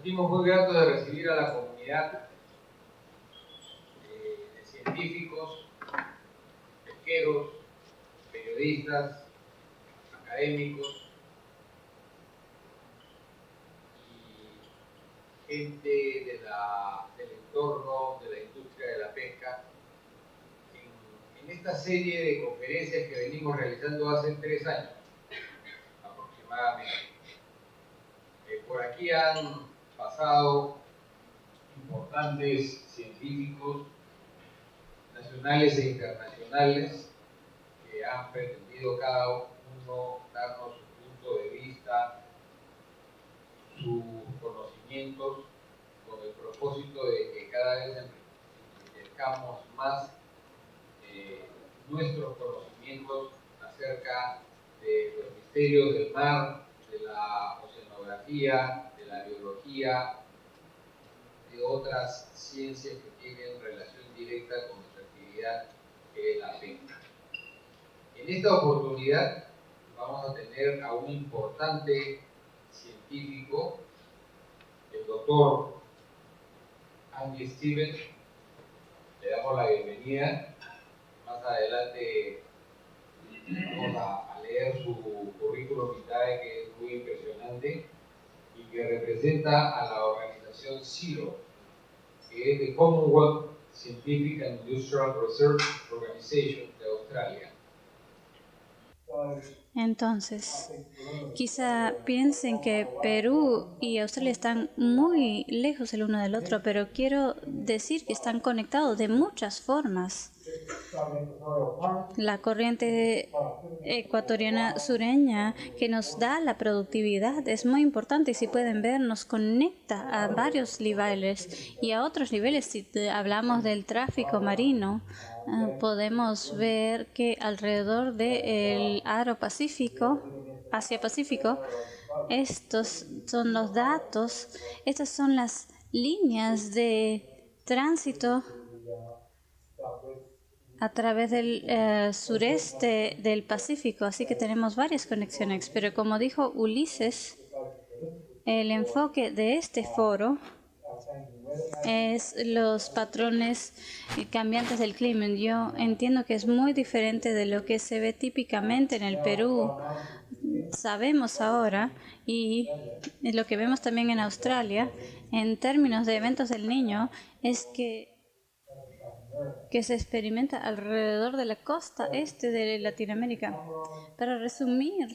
sentimos muy gratos de recibir a la comunidad de científicos, pesqueros, periodistas, académicos y gente del entorno de la industria de la pesca en esta serie de conferencias que venimos realizando hace 3 años aproximadamente. Por aquí han pasado importantes científicos nacionales e internacionales que han pretendido cada uno darnos su punto de vista, sus conocimientos, con el propósito de que cada vez enriquezcamos más nuestros conocimientos acerca de los misterios del mar, de la oceanografía, de la biología, de otras ciencias que tienen relación directa con nuestra actividad, que es la pesca. En esta oportunidad vamos a tener a un importante científico, el doctor Andy Stevens. Le damos la bienvenida. Más adelante vamos a leer su currículum vitae, que es muy impresionante y que representa a la organización CIRO, que es the Commonwealth Scientific and Industrial Research Organization de Australia. Entonces, quizá piensen que Perú y Australia están muy lejos el uno del otro, pero quiero decir que están conectados de muchas formas. La corriente ecuatoriana sureña que nos da la productividad es muy importante y si pueden ver nos conecta a varios niveles y a otros niveles. Si hablamos del tráfico marino, podemos ver que alrededor del aro Pacífico, Asia-Pacífico, estos son los datos, estas son las líneas de tránsito a través del sureste del Pacífico, así que tenemos varias conexiones. Pero como dijo Ulises, el enfoque de este foro es los patrones cambiantes del clima. Yo entiendo que es muy diferente de lo que se ve típicamente en el Perú. Sabemos ahora, y lo que vemos también en Australia, en términos de eventos del Niño, es que se experimenta alrededor de la costa este de Latinoamérica. Para resumir,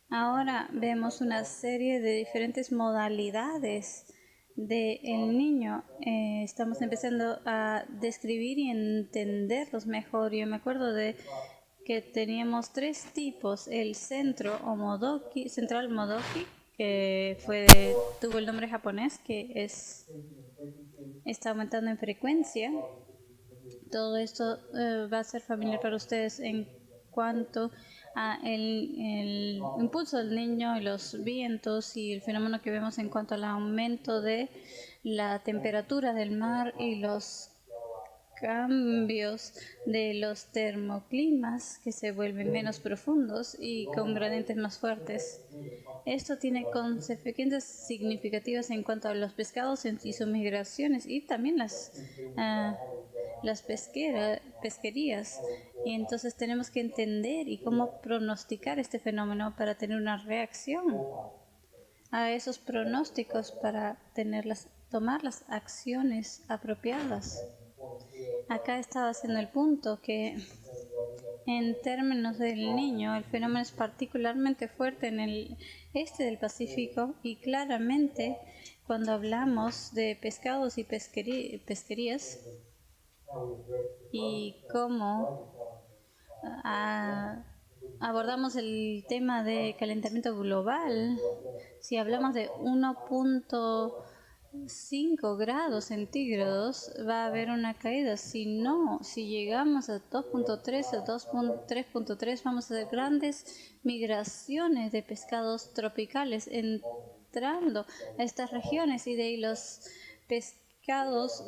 ahora vemos una serie de diferentes modalidades del Niño. Estamos empezando a describir y entenderlos mejor. Yo me acuerdo de que teníamos 3 tipos: el central Modoki, que tuvo el nombre japonés, que está aumentando en frecuencia. Todo esto va a ser familiar para ustedes en cuanto a el impulso del Niño y los vientos y el fenómeno que vemos en cuanto al aumento de la temperatura del mar y los cambios de los termoclimas que se vuelven menos profundos y con gradientes más fuertes. Esto tiene consecuencias significativas en cuanto a los pescados y sus migraciones y también las pesquerías. Y entonces tenemos que entender y cómo pronosticar este fenómeno para tener una reacción a esos pronósticos, para tomar las acciones apropiadas. Acá estaba haciendo el punto que en términos del Niño, el fenómeno es particularmente fuerte en el este del Pacífico y claramente cuando hablamos de pescados y pesquerías y cómo abordamos el tema de calentamiento global, si hablamos de 1.5 grados centígrados va a haber una caída. Si llegamos a 2.3 o 3.3 vamos a hacer grandes migraciones de pescados tropicales entrando a estas regiones y de ahí los pescados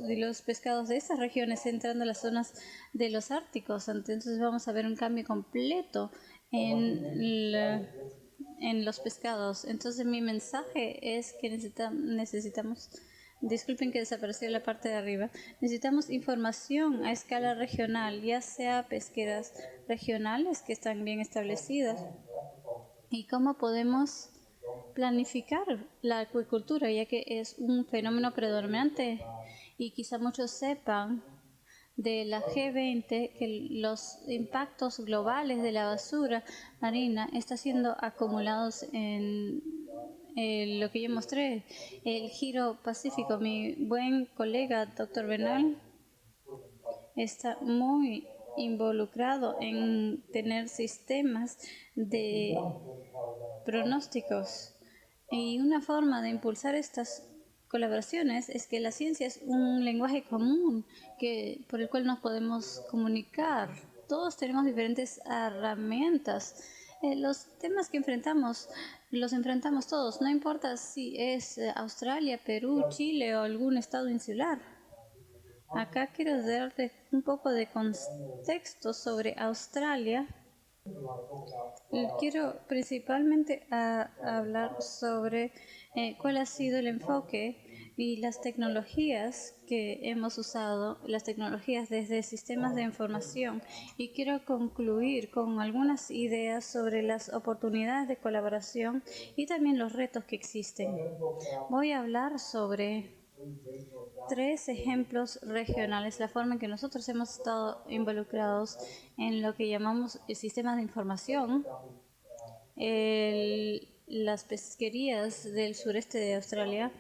de esas regiones entrando a las zonas de los árticos. Entonces vamos a ver un cambio completo en en los pescados. Entonces mi mensaje es que necesitamos, disculpen que desapareció la parte de arriba, necesitamos información a escala regional, ya sea pesqueras regionales que están bien establecidas, y cómo podemos planificar la acuicultura, ya que es un fenómeno predominante y quizá muchos sepan de la G20 que los impactos globales de la basura marina están siendo acumulados en lo que yo mostré, el giro pacífico. Mi buen colega, Dr. Bernal, está muy involucrado en tener sistemas de pronósticos. Y una forma de impulsar estas colaboraciones es que la ciencia es un lenguaje común por el cual nos podemos comunicar. Todos tenemos diferentes herramientas. Los temas que enfrentamos, los enfrentamos todos, no importa si es Australia, Perú, Chile o algún estado insular. Acá quiero darte un poco de contexto sobre Australia. Quiero principalmente hablar sobre cuál ha sido el enfoque y las tecnologías que hemos usado, las tecnologías desde sistemas de información, y quiero concluir con algunas ideas sobre las oportunidades de colaboración y también los retos que existen. Voy a hablar sobre 3 ejemplos regionales, la forma en que nosotros hemos estado involucrados en lo que llamamos sistemas de información, las pesquerías del sureste de Australia.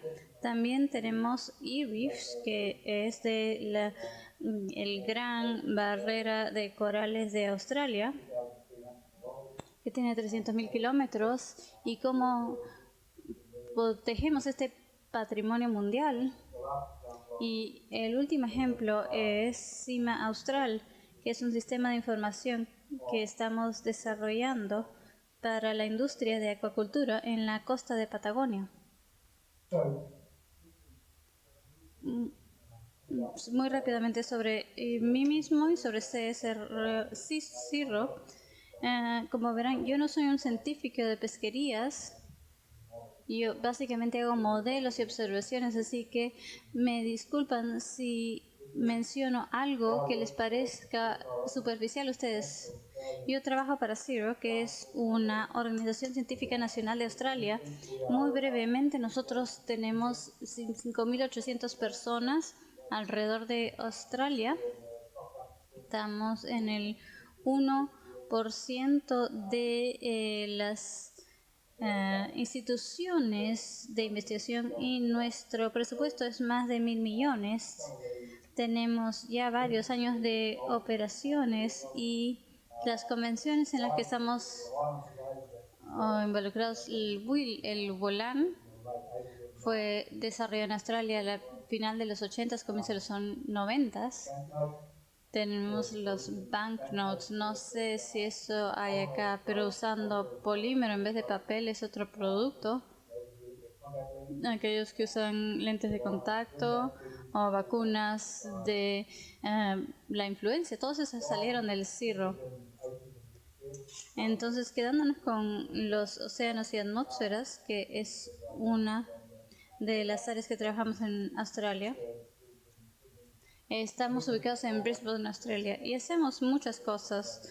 También tenemos e-reefs, que es de el gran barrera de corales de Australia, que tiene 300.000 kilómetros, y cómo protegemos este patrimonio mundial. Y el último ejemplo es CIMA Austral, que es un sistema de información que estamos desarrollando para la industria de acuacultura en la costa de Patagonia. Muy rápidamente sobre mí mismo y sobre CIRRO. Como verán, yo no soy un científico de pesquerías. Yo básicamente hago modelos y observaciones, así que me disculpan si menciono algo que les parezca superficial a ustedes. Yo trabajo para CIRRO, que es una organización científica nacional de Australia. Muy brevemente, nosotros tenemos 5.800 personas alrededor de Australia. Estamos en el 1% de las instituciones de investigación, y nuestro presupuesto es más de 1.000 millones. Tenemos ya varios años de operaciones, y las convenciones en las que estamos involucrados, el Bolan fue desarrollado en Australia a la final de los 80s, comienzo de los 90s. Tenemos los banknotes, no sé si eso hay acá, pero usando polímero en vez de papel es otro producto. Aquellos que usan lentes de contacto o vacunas de la influenza, todos esos salieron del CIRRO. Entonces, quedándonos con los océanos y atmósferas, que es una de las áreas que trabajamos en Australia. Estamos ubicados en Brisbane, Australia, y hacemos muchas cosas: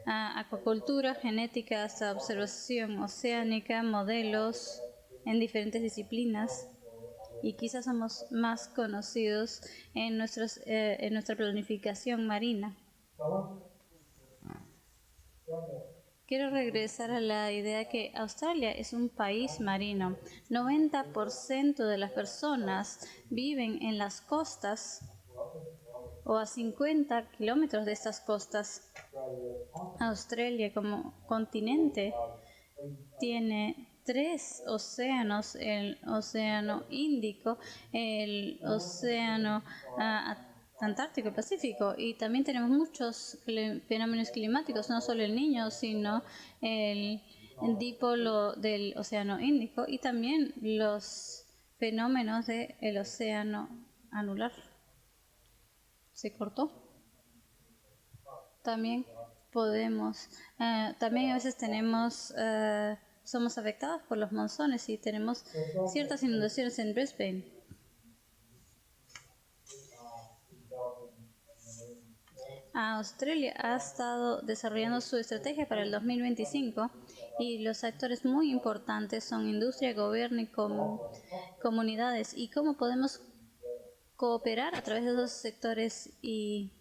acuacultura, genética, hasta observación oceánica, modelos en diferentes disciplinas, y quizás somos más conocidos en nuestra planificación marina. Quiero regresar a la idea que Australia es un país marino. 90% de las personas viven en las costas o a 50 kilómetros de estas costas. Australia como continente tiene 3 océanos: el océano Índico, el océano Antártico y Pacífico, y también tenemos muchos fenómenos climáticos, no solo el Niño, sino el dipolo del océano Índico, y también los fenómenos del océano anular. ¿Se cortó? También podemos, también a veces tenemos somos afectados por los monzones y tenemos ciertas inundaciones en Brisbane. Australia ha estado desarrollando su estrategia para el 2025 y los actores muy importantes son industria, gobierno y comunidades, y cómo podemos cooperar a través de esos sectores, y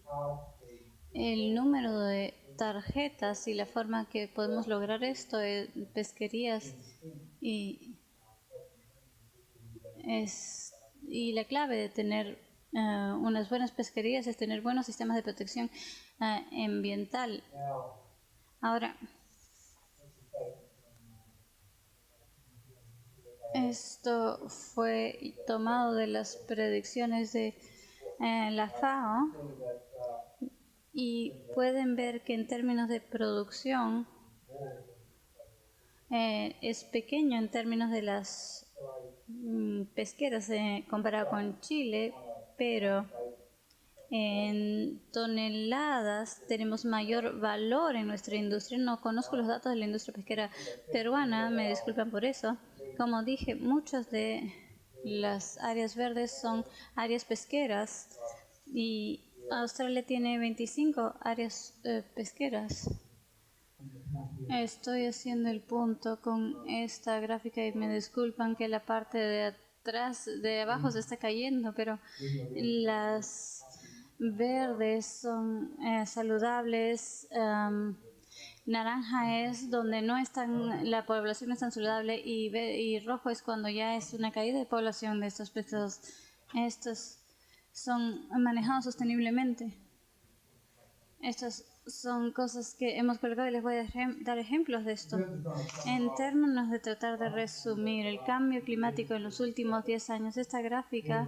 el número de tarjetas y la forma que podemos lograr esto es pesquerías, y la clave de tener unas buenas pesquerías es tener buenos sistemas de protección ambiental. Ahora, esto fue tomado de las predicciones de la FAO, y pueden ver que en términos de producción es pequeño en términos de las pesqueras comparado con Chile, pero en toneladas tenemos mayor valor en nuestra industria. No conozco los datos de la industria pesquera peruana, me disculpan por eso. Como dije, muchas de las áreas verdes son áreas pesqueras y Australia tiene 25 áreas pesqueras. Estoy haciendo el punto con esta gráfica y me disculpan que la parte de atrás, de abajo se está cayendo, pero las verdes son saludables, naranja es donde no están, la población no es tan saludable, y rojo es cuando ya es una caída de población de estos pescados. Estos son manejados sosteniblemente. Estas son cosas que hemos colgado y les voy a dar ejemplos de esto. En términos de tratar de resumir el cambio climático en los últimos 10 años, esta gráfica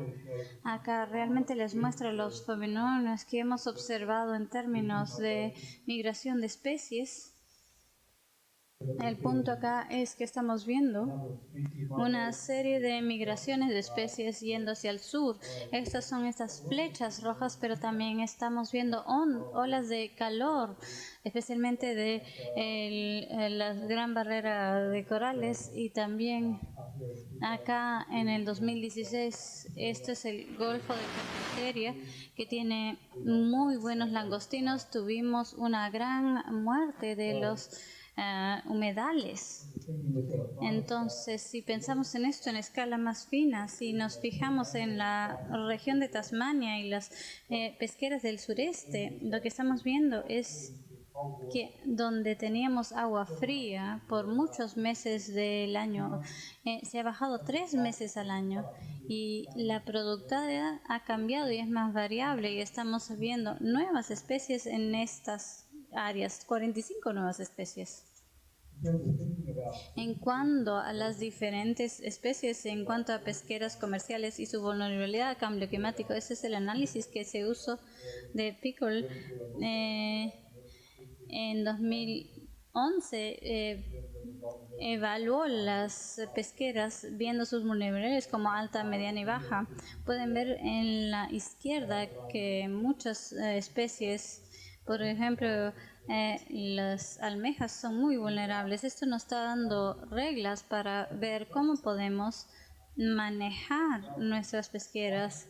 acá realmente les muestra los fenómenos que hemos observado en términos de migración de especies. El punto acá es que estamos viendo una serie de migraciones de especies yendo hacia el sur. Estas son estas flechas rojas, pero también estamos viendo olas de calor, especialmente de la gran barrera de corales, y también acá en el 2016, este es el Golfo de Carpinteria, que tiene muy buenos langostinos. Tuvimos una gran muerte de los humedales. Entonces, si pensamos en esto en escala más fina, si nos fijamos en la región de Tasmania y las pesqueras del sureste, lo que estamos viendo es que donde teníamos agua fría por muchos meses del año, se ha bajado 3 meses al año, y la productividad ha cambiado y es más variable, y estamos viendo nuevas especies en estas áreas, 45 nuevas especies. En cuanto a las diferentes especies, en cuanto a pesqueras comerciales y su vulnerabilidad al cambio climático, ese es el análisis que se usó de Pickle. En 2011 evaluó las pesqueras viendo sus vulnerabilidades como alta, mediana y baja. Pueden ver en la izquierda que muchas especies, por ejemplo, las almejas, son muy vulnerables. Esto nos está dando reglas para ver cómo podemos manejar nuestras pesqueras,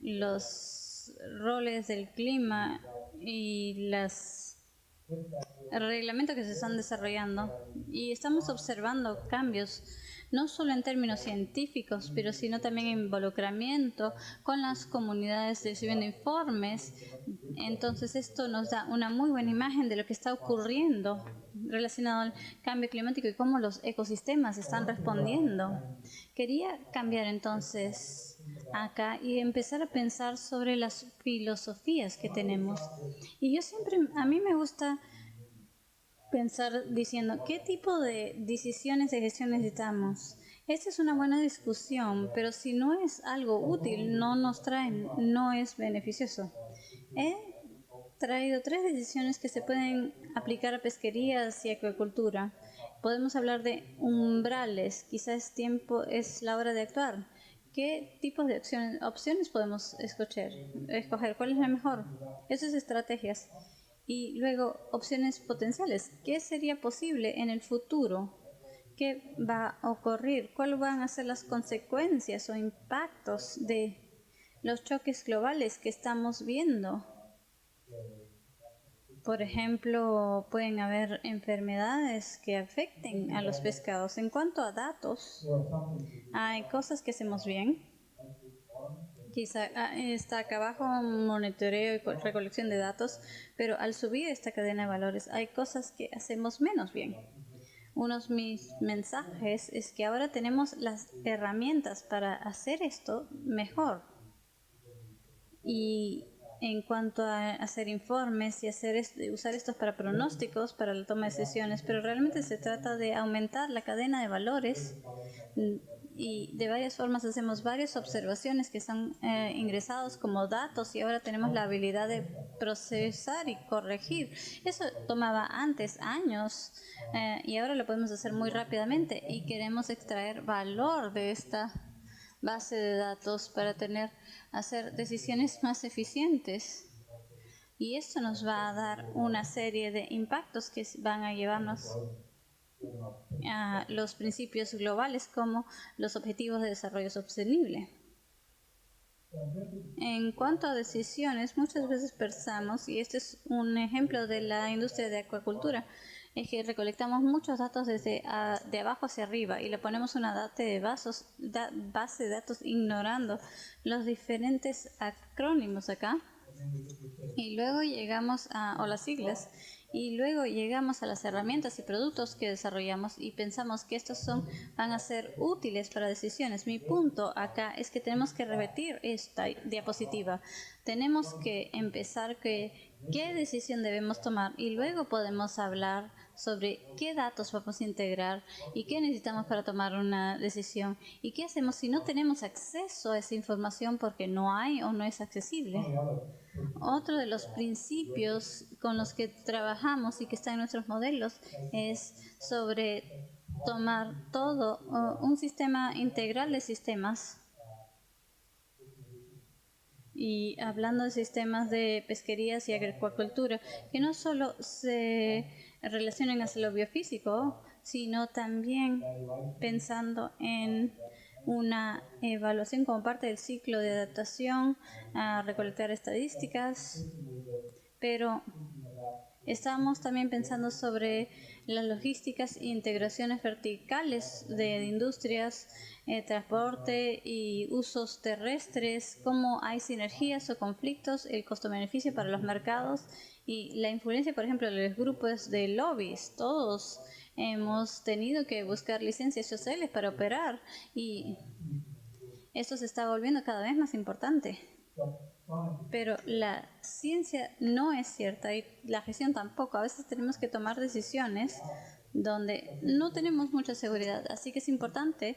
los roles del clima y el reglamento que se están desarrollando, y estamos observando cambios no solo en términos científicos, pero sino también en involucramiento con las comunidades recibiendo informes. Entonces esto nos da una muy buena imagen de lo que está ocurriendo relacionado al cambio climático y cómo los ecosistemas están respondiendo. Quería cambiar entonces acá y empezar a pensar sobre las filosofías que tenemos. Y a mí me gusta pensar diciendo, ¿qué tipo de decisiones de gestión necesitamos? Esta es una buena discusión, pero si no es algo útil, no es beneficioso. He traído 3 decisiones que se pueden aplicar a pesquerías y acuicultura. Podemos hablar de umbrales, quizás es la hora de actuar. ¿Qué tipos de opciones podemos escoger? ¿Cuál es la mejor? Esas estrategias. Y luego, opciones potenciales. ¿Qué sería posible en el futuro? ¿Qué va a ocurrir? ¿Cuáles van a ser las consecuencias o impactos de los choques globales que estamos viendo? Por ejemplo, pueden haber enfermedades que afecten a los pescados. En cuanto a datos, hay cosas que hacemos bien. Quizá está acá abajo monitoreo y recolección de datos, pero al subir esta cadena de valores hay cosas que hacemos menos bien. Uno de mis mensajes es que ahora tenemos las herramientas para hacer esto mejor. Y en cuanto a hacer informes y usar estos para pronósticos, para la toma de decisiones, pero realmente se trata de aumentar la cadena de valores y de varias formas hacemos varias observaciones que están ingresados como datos y ahora tenemos la habilidad de procesar y corregir. Eso tomaba antes años y ahora lo podemos hacer muy rápidamente y queremos extraer valor de esta base de datos para hacer decisiones más eficientes. Y esto nos va a dar una serie de impactos que van a llevarnos a los principios globales como los objetivos de desarrollo sostenible. En cuanto a decisiones, muchas veces pensamos, y este es un ejemplo de la industria de acuacultura, es que recolectamos muchos datos de abajo hacia arriba y le ponemos una base de datos ignorando los diferentes acrónimos acá y luego llegamos o las siglas, y luego llegamos a las herramientas y productos que desarrollamos y pensamos que estos van a ser útiles para decisiones. Mi punto acá es que tenemos que repetir esta diapositiva. Tenemos que empezar qué decisión debemos tomar y luego podemos hablar sobre qué datos vamos a integrar y qué necesitamos para tomar una decisión y qué hacemos si no tenemos acceso a esa información porque no hay o no es accesible. Otro de los principios con los que trabajamos y que está en nuestros modelos es sobre tomar todo un sistema integral de sistemas. Y hablando de sistemas de pesquerías y acuacultura, que no solo se relacionen hacia lo biofísico, sino también pensando en una evaluación como parte del ciclo de adaptación, a recolectar estadísticas, pero estamos también pensando sobre las logísticas e integraciones verticales de industrias, transporte y usos terrestres, cómo hay sinergias o conflictos, el costo-beneficio para los mercados y la influencia, por ejemplo, de los grupos de lobbies. Todos hemos tenido que buscar licencias sociales para operar y esto se está volviendo cada vez más importante. Pero la ciencia no es cierta y la gestión tampoco. A veces tenemos que tomar decisiones donde no tenemos mucha seguridad. Así que es importante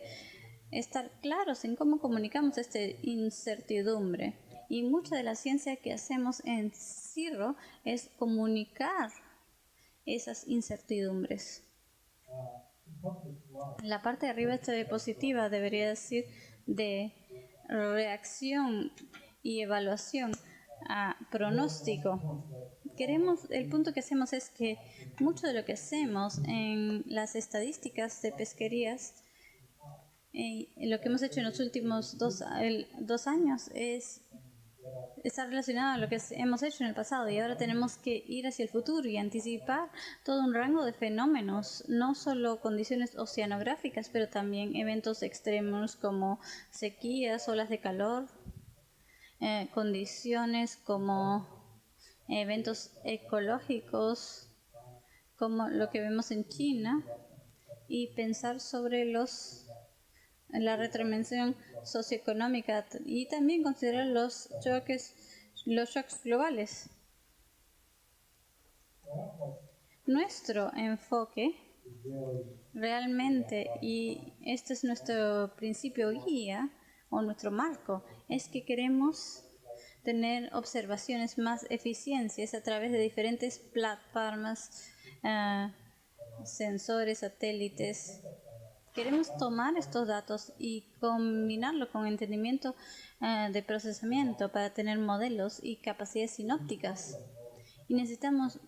estar claros en cómo comunicamos esta incertidumbre. Y mucha de la ciencia que hacemos en CIRRO es comunicar esas incertidumbres. La parte de arriba de esta diapositiva debería decir de reacción y evaluación a pronóstico. El punto que hacemos es que mucho de lo que hacemos en las estadísticas de pesquerías, lo que hemos hecho en los últimos dos años está relacionado a lo que hemos hecho en el pasado y ahora tenemos que ir hacia el futuro y anticipar todo un rango de fenómenos, no solo condiciones oceanográficas, pero también eventos extremos como sequías, olas de calor, condiciones como eventos ecológicos como lo que vemos en China y pensar sobre la retroalimentación socioeconómica y también considerar los shocks globales. Nuestro enfoque realmente, y este es nuestro principio guía o nuestro marco, es que queremos tener observaciones más eficientes a través de diferentes plataformas, sensores, satélites. Queremos tomar estos datos y combinarlo con entendimiento de procesamiento para tener modelos y capacidades sinópticas. Y necesitamos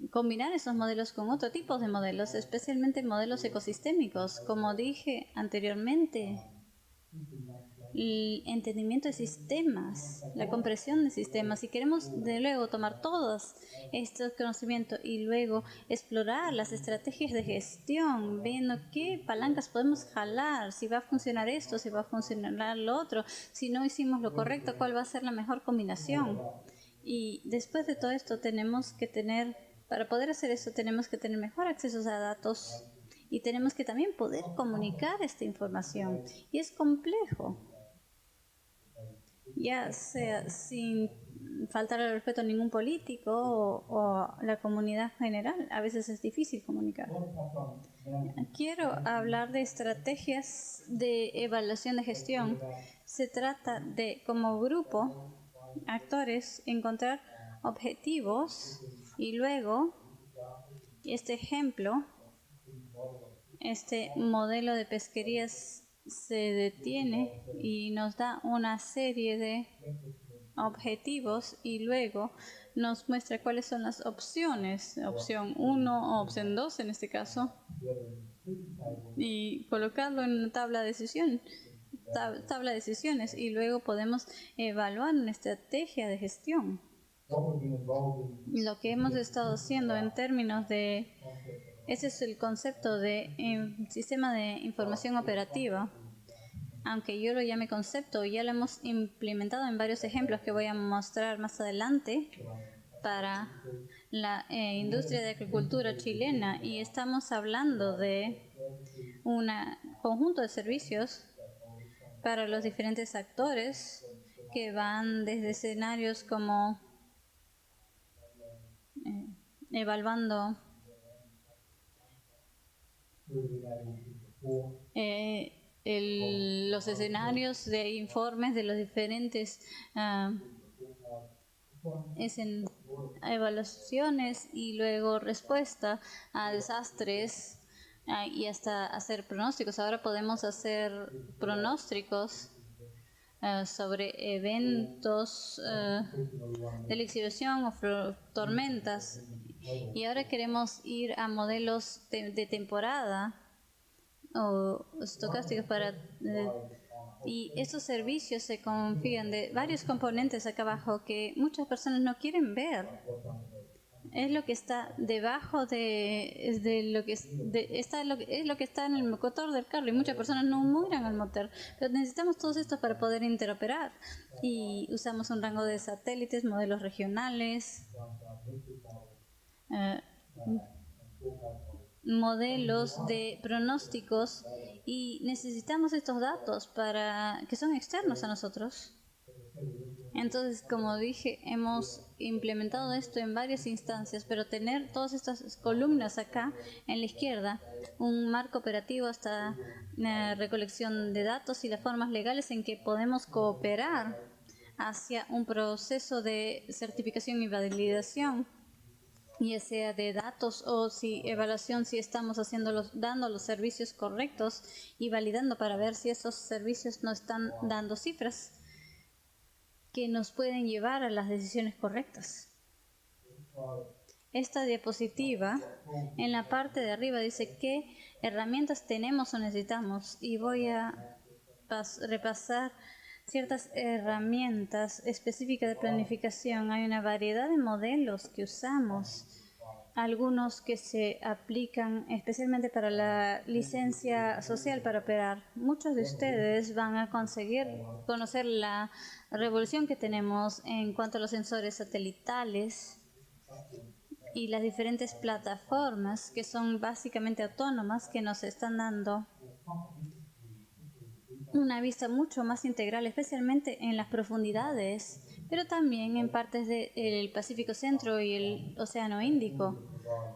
combinar esos modelos con otro tipo de modelos, especialmente modelos ecosistémicos. Como dije anteriormente, el entendimiento de sistemas, la comprensión de sistemas. Si queremos de luego tomar todos estos conocimientos y luego explorar las estrategias de gestión, viendo qué palancas podemos jalar, si va a funcionar esto, si va a funcionar lo otro, si no hicimos lo correcto, cuál va a ser la mejor combinación. Y después de todo esto tenemos que tener, para poder hacer eso, tenemos que tener mejor acceso a datos y tenemos que también poder comunicar esta información. Y es complejo, ya sea sin faltar al respeto a ningún político o la comunidad general. A veces es difícil comunicar. Quiero hablar de estrategias de evaluación de gestión. Se trata de, como grupo, actores, encontrar objetivos y luego este ejemplo, este modelo de pesquerías se detiene y nos da una serie de objetivos y luego nos muestra cuáles son las opciones, opción 1 o opción 2 en este caso, y colocarlo en una tabla de decisiones y luego podemos evaluar una estrategia de gestión. Lo que hemos estado haciendo en términos de, ese es el concepto de sistema de información operativa. Aunque yo lo llame concepto, ya lo hemos implementado en varios ejemplos que voy a mostrar más adelante para la industria de agricultura chilena, y estamos hablando de un conjunto de servicios para los diferentes actores que van desde escenarios como evaluando los escenarios de informes de los diferentes evaluaciones y luego respuesta a desastres y hasta hacer pronósticos. Ahora podemos hacer pronósticos sobre eventos de la exhibición o tormentas, y ahora queremos ir a modelos de temporada o estocásticos para y estos servicios se configuran de varios componentes acá abajo que muchas personas no quieren ver. Es lo que está debajo de lo que es lo que está en el motor del carro, y muchas personas no miran al motor, pero necesitamos todos estos para poder interoperar, y usamos un rango de satélites, modelos regionales, modelos de pronósticos, y necesitamos estos datos para que son externos a nosotros. Entonces, como dije, hemos implementado esto en varias instancias, pero tener todas estas columnas acá en la izquierda, un marco operativo hasta recolección de datos y las formas legales en que podemos cooperar hacia un proceso de certificación y validación, ya sea de datos o evaluación, si estamos dando los servicios correctos y validando para ver si esos servicios nos están dando cifras que nos pueden llevar a las decisiones correctas. Esta diapositiva en la parte de arriba dice qué herramientas tenemos o necesitamos, y voy a repasar ciertas herramientas específicas de planificación. Hay una variedad de modelos que usamos, algunos que se aplican especialmente para la licencia social para operar. Muchos de ustedes van a conseguir conocer la revolución que tenemos en cuanto a los sensores satelitales y las diferentes plataformas que son básicamente autónomas, que nos están dando una vista mucho más integral, especialmente en las profundidades, pero también en partes del Pacífico Centro y el Océano Índico.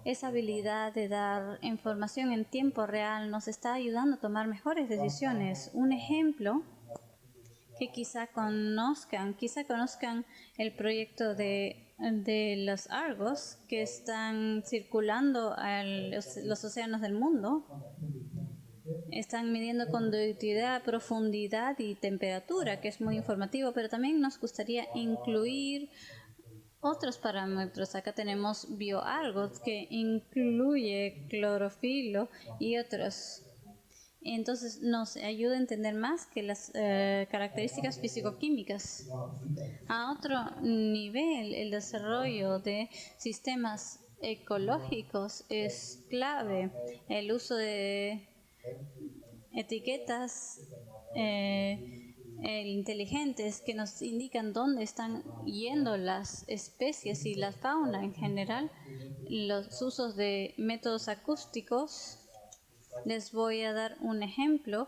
Esa habilidad de dar información en tiempo real nos está ayudando a tomar mejores decisiones. Un ejemplo que quizá conozcan el proyecto de los Argos, que están circulando a los océanos del mundo. Están midiendo conductividad, profundidad y temperatura, que es muy informativo, pero también nos gustaría incluir otros parámetros. Acá tenemos bioargos, que incluye clorofilo y otros. Entonces nos ayuda a entender más que las características físico-químicas. A otro nivel, el desarrollo de sistemas ecológicos es clave. El uso de etiquetas inteligentes que nos indican dónde están yendo las especies y la fauna en general, los usos de métodos acústicos. Les voy a dar un ejemplo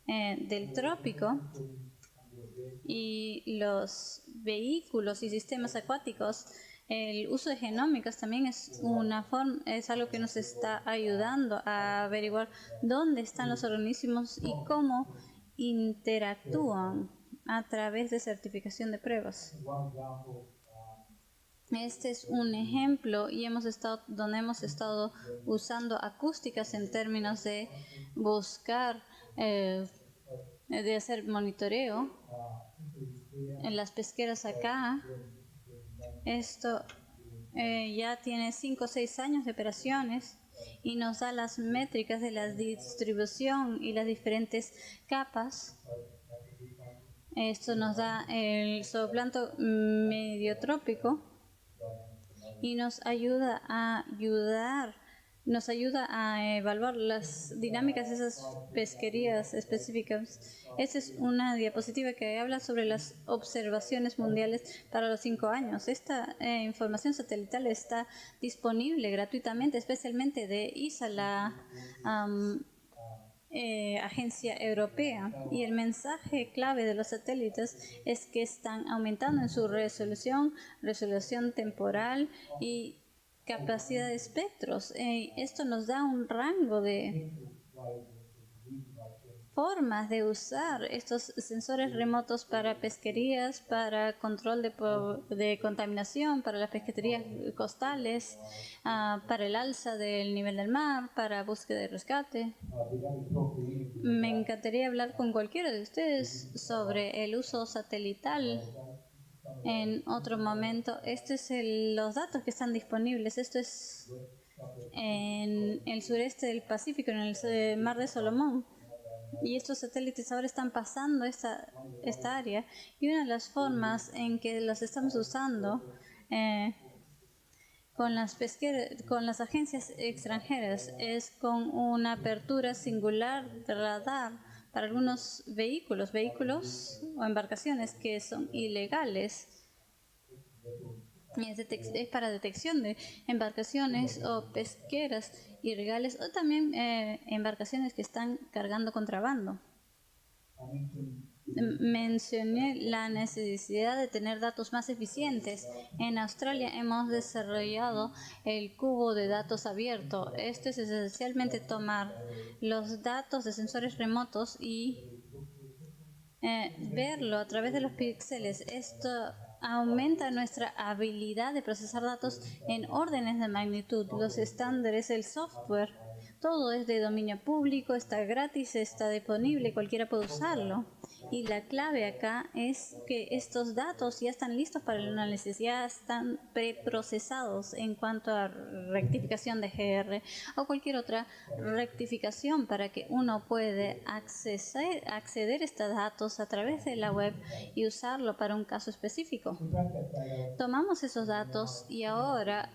del trópico y los vehículos y sistemas acuáticos. El uso de genómicas también es es algo que nos está ayudando a averiguar dónde están los organismos y cómo interactúan a través de certificación de pruebas. Este es un ejemplo y donde hemos estado usando acústicas en términos de buscar, de hacer monitoreo en las pesqueras acá. Esto ya tiene 5 o 6 años de operaciones y nos da las métricas de la distribución y las diferentes capas. Esto nos da el zooplancton mediotrópico y nos ayuda a evaluar las dinámicas de esas pesquerías específicas. Esta es una diapositiva que habla sobre las observaciones mundiales para los 5 años. Esta información satelital está disponible gratuitamente, especialmente de ISA, la agencia europea, y el mensaje clave de los satélites es que están aumentando en su resolución temporal y capacidad de espectros. Esto nos da un rango de formas de usar estos sensores remotos para pesquerías, para control de contaminación, para las pesquerías costales, para el alza del nivel del mar, para búsqueda y rescate. Me encantaría hablar con cualquiera de ustedes sobre el uso satelital en otro momento. Estos es los datos que están disponibles. Esto es en el sureste del Pacífico, en el mar de Solomón. Y estos satélites ahora están pasando esta área, y una de las formas en que los estamos usando con las agencias extranjeras es con una apertura singular de radar para algunos vehículos o embarcaciones que son ilegales. Es para detección de embarcaciones o pesqueras ilegales, o también embarcaciones que están cargando contrabando. Mencioné la necesidad de tener datos más eficientes. En Australia hemos desarrollado el cubo de datos abierto. Esto es esencialmente tomar los datos de sensores remotos y verlo a través de los píxeles. Esto aumenta nuestra habilidad de procesar datos en órdenes de magnitud. Los estándares, el software, todo es de dominio público, está gratis, está disponible, cualquiera puede usarlo. Y la clave acá es que estos datos ya están listos para el análisis, ya están preprocesados en cuanto a rectificación de GR o cualquier otra rectificación, para que uno puede acceder a estos datos a través de la web y usarlo para un caso específico. Tomamos esos datos y ahora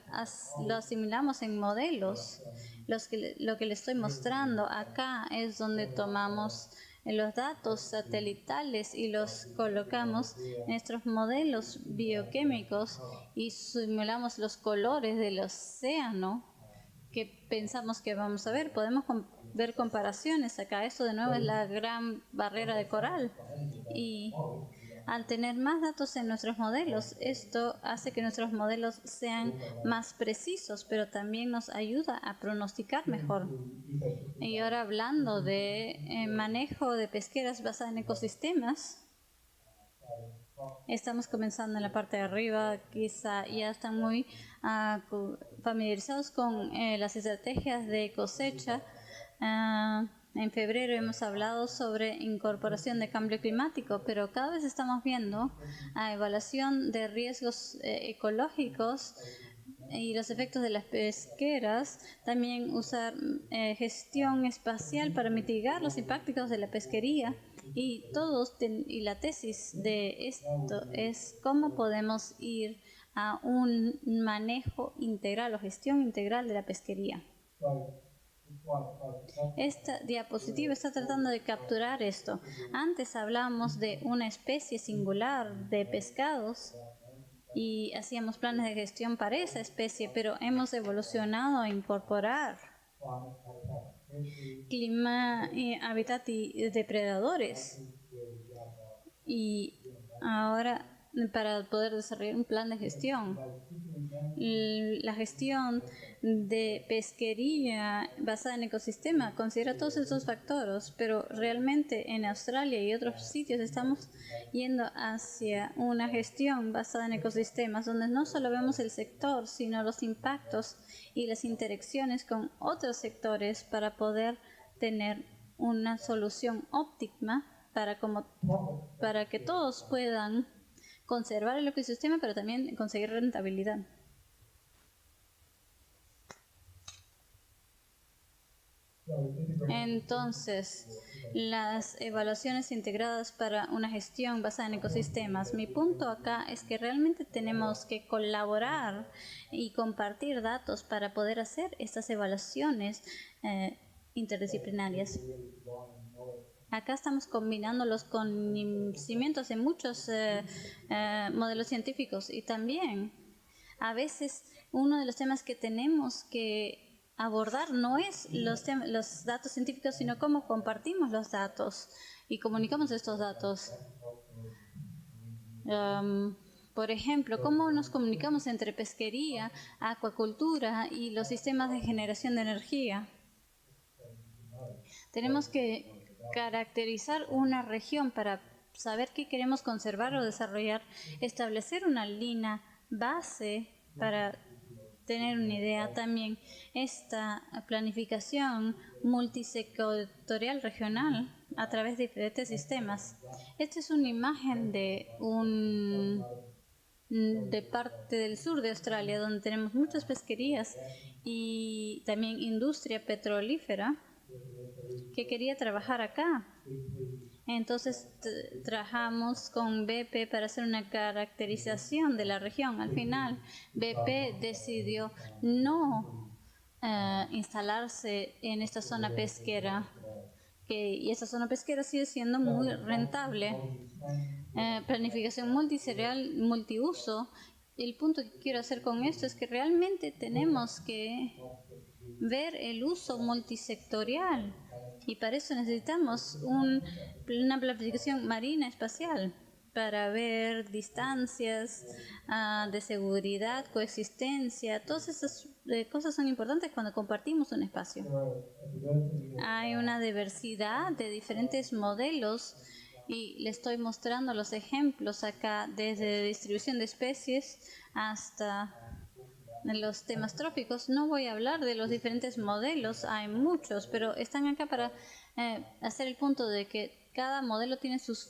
lo asimilamos en modelos. Lo que les estoy mostrando acá es donde tomamos los datos satelitales y los colocamos en nuestros modelos bioquímicos y simulamos los colores del océano que pensamos que vamos a ver. Podemos ver comparaciones acá. Esto de nuevo es la gran barrera de coral, y al tener más datos en nuestros modelos, esto hace que nuestros modelos sean más precisos, pero también nos ayuda a pronosticar mejor. Y ahora, hablando de manejo de pesqueras basadas en ecosistemas, estamos comenzando en la parte de arriba. Quizá ya están muy familiarizados con las estrategias de cosecha En febrero hemos hablado sobre incorporación de cambio climático, pero cada vez estamos viendo a evaluación de riesgos ecológicos y los efectos de las pesqueras, también usar gestión espacial para mitigar los impactos de la pesquería, y la tesis de esto es cómo podemos ir a un manejo integral o gestión integral de la pesquería. Esta diapositiva está tratando de capturar esto. Antes hablábamos de una especie singular de pescados y hacíamos planes de gestión para esa especie, pero hemos evolucionado a incorporar clima, hábitat y depredadores. Y ahora, para poder desarrollar un plan de gestión, la gestión de pesquería basada en ecosistema considera todos esos factores, pero realmente en Australia y otros sitios estamos yendo hacia una gestión basada en ecosistemas, donde no solo vemos el sector, sino los impactos y las interacciones con otros sectores para poder tener una solución óptima para que todos puedan conservar el ecosistema, pero también conseguir rentabilidad. Entonces, las evaluaciones integradas para una gestión basada en ecosistemas. Mi punto acá es que realmente tenemos que colaborar y compartir datos para poder hacer estas evaluaciones interdisciplinarias. Acá estamos combinando los conocimientos de muchos modelos científicos, y también a veces uno de los temas que tenemos que abordar no es los datos científicos, sino cómo compartimos los datos y comunicamos estos datos. Por ejemplo, cómo nos comunicamos entre pesquería, acuacultura y los sistemas de generación de energía. Tenemos que caracterizar una región para saber qué queremos conservar o desarrollar, establecer una línea base para tener una idea. También esta planificación multisectorial regional a través de diferentes sistemas. Esta es una imagen de parte del sur de Australia, donde tenemos muchas pesquerías y también industria petrolífera que quería trabajar acá. Entonces trabajamos con BP para hacer una caracterización de la región. Al final, BP decidió no instalarse en esta zona pesquera, y esta zona pesquera sigue siendo muy rentable. Planificación multiserial, multiuso. El punto que quiero hacer con esto es que realmente tenemos que ver el uso multisectorial, y para eso necesitamos una planificación marina espacial para ver distancias de seguridad, coexistencia. Todas esas cosas son importantes cuando compartimos un espacio. Hay una diversidad de diferentes modelos y le estoy mostrando los ejemplos acá, desde distribución de especies hasta los temas trópicos. No voy a hablar de los diferentes modelos, hay muchos, pero están acá para hacer el punto de que cada modelo tiene sus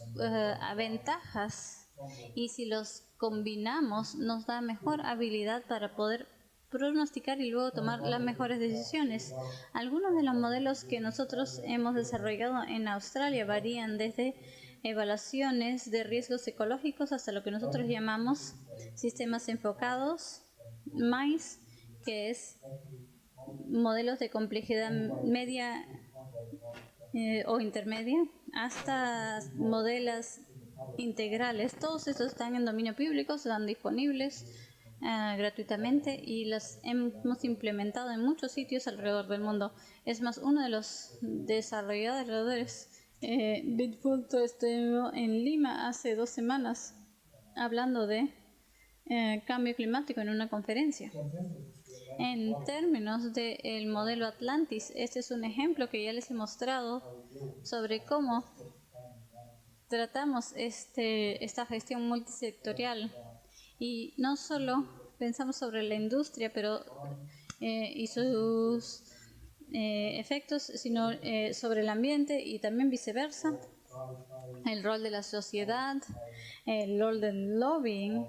ventajas, y si los combinamos nos da mejor habilidad para poder pronosticar y luego tomar las mejores decisiones. Algunos de los modelos que nosotros hemos desarrollado en Australia varían desde evaluaciones de riesgos ecológicos hasta lo que nosotros llamamos sistemas enfocados, MICE, que es modelos de complejidad media o intermedia, hasta modelos integrales. Todos estos están en dominio público, están disponibles gratuitamente y los hemos implementado en muchos sitios alrededor del mundo. Es más, uno de los desarrolladores Bitfulto estuvo en Lima hace 2 semanas hablando de cambio climático en una conferencia. En términos del modelo Atlantis, este es un ejemplo que ya les he mostrado sobre cómo tratamos esta gestión multisectorial, y no solo pensamos sobre la industria y sus efectos, sino sobre el ambiente y también viceversa. El rol de la sociedad, el rol del lobbying.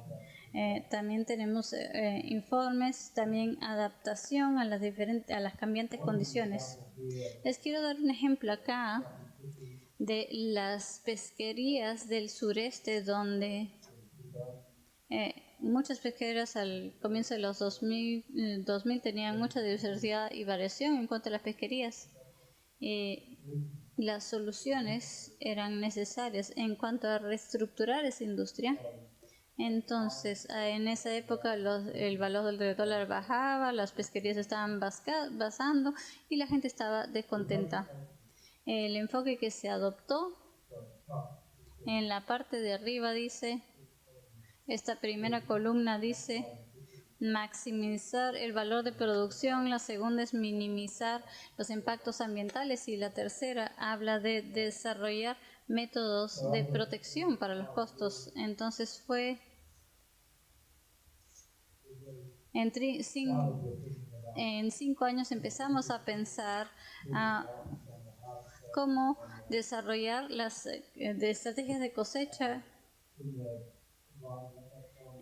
También tenemos informes, también adaptación a las cambiantes condiciones. Les quiero dar un ejemplo acá de las pesquerías del sureste, donde muchas pesqueras al comienzo de los 2000 tenían mucha diversidad y variación en cuanto a las pesquerías. Las soluciones eran necesarias en cuanto a reestructurar esa industria. Entonces, en esa época el valor del dólar bajaba, las pesquerías estaban basando y la gente estaba descontenta. El enfoque que se adoptó en la parte de arriba dice, esta primera columna dice maximizar el valor de producción, la segunda es minimizar los impactos ambientales y la tercera habla de desarrollar métodos de protección para los costos. Entonces fue en 5 años empezamos a pensar cómo desarrollar las estrategias de cosecha.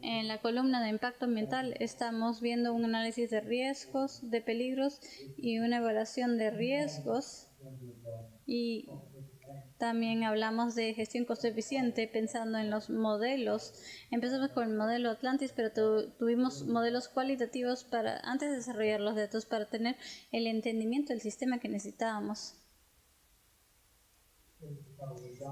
En la columna de impacto ambiental estamos viendo un análisis de riesgos, de peligros y una evaluación de riesgos. Y también hablamos de gestión costo eficiente pensando en los modelos. Empezamos con el modelo Atlantis, pero tuvimos modelos cualitativos antes de desarrollar los datos para tener el entendimiento del sistema que necesitábamos.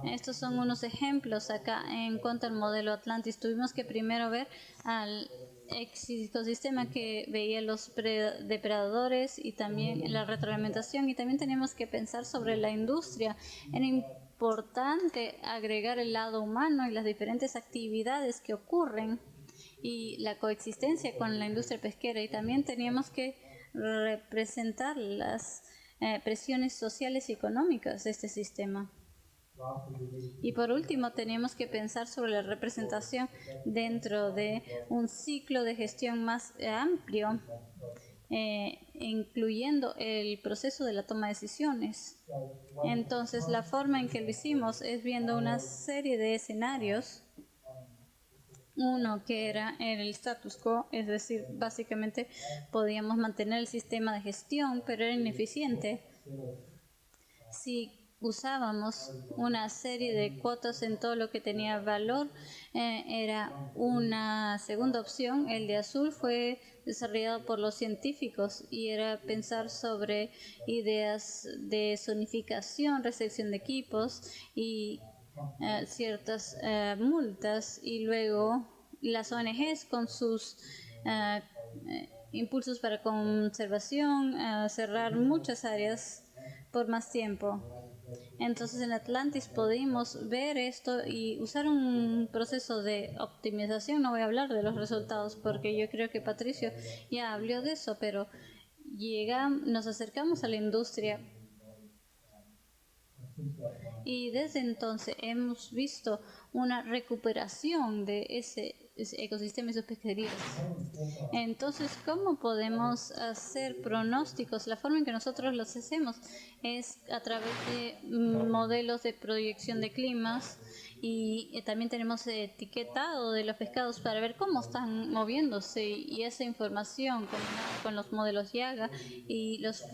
Estos son unos ejemplos acá en cuanto al modelo Atlantis. Tuvimos que primero ver al ecosistema que veía los depredadores y también la retroalimentación, y también teníamos que pensar sobre la industria. Era importante agregar el lado humano y las diferentes actividades que ocurren y la coexistencia con la industria pesquera, y también teníamos que representar las presiones sociales y económicas de este sistema. Y por último, teníamos que pensar sobre la representación dentro de un ciclo de gestión más amplio, incluyendo el proceso de la toma de decisiones. Entonces, la forma en que lo hicimos es viendo una serie de escenarios. Uno que era el status quo, es decir, básicamente podíamos mantener el sistema de gestión, pero era ineficiente. Si usábamos una serie de cuotas en todo lo que tenía valor, era una segunda opción. El de azul fue desarrollado por los científicos y era pensar sobre ideas de zonificación, recepción de equipos y ciertas multas, y luego las ONGs con sus impulsos para conservación, cerrar muchas áreas por más tiempo. Entonces en Atlantis pudimos ver esto y usar un proceso de optimización. No voy a hablar de los resultados porque yo creo que Patricio ya habló de eso, pero nos acercamos a la industria y desde entonces hemos visto una recuperación de ese ecosistema y sus pesquerías. Entonces, ¿cómo podemos hacer pronósticos? La forma en que nosotros los hacemos es a través de modelos de proyección de climas, y también tenemos etiquetado de los pescados para ver cómo están moviéndose, y esa información combinada con los modelos Yaga y los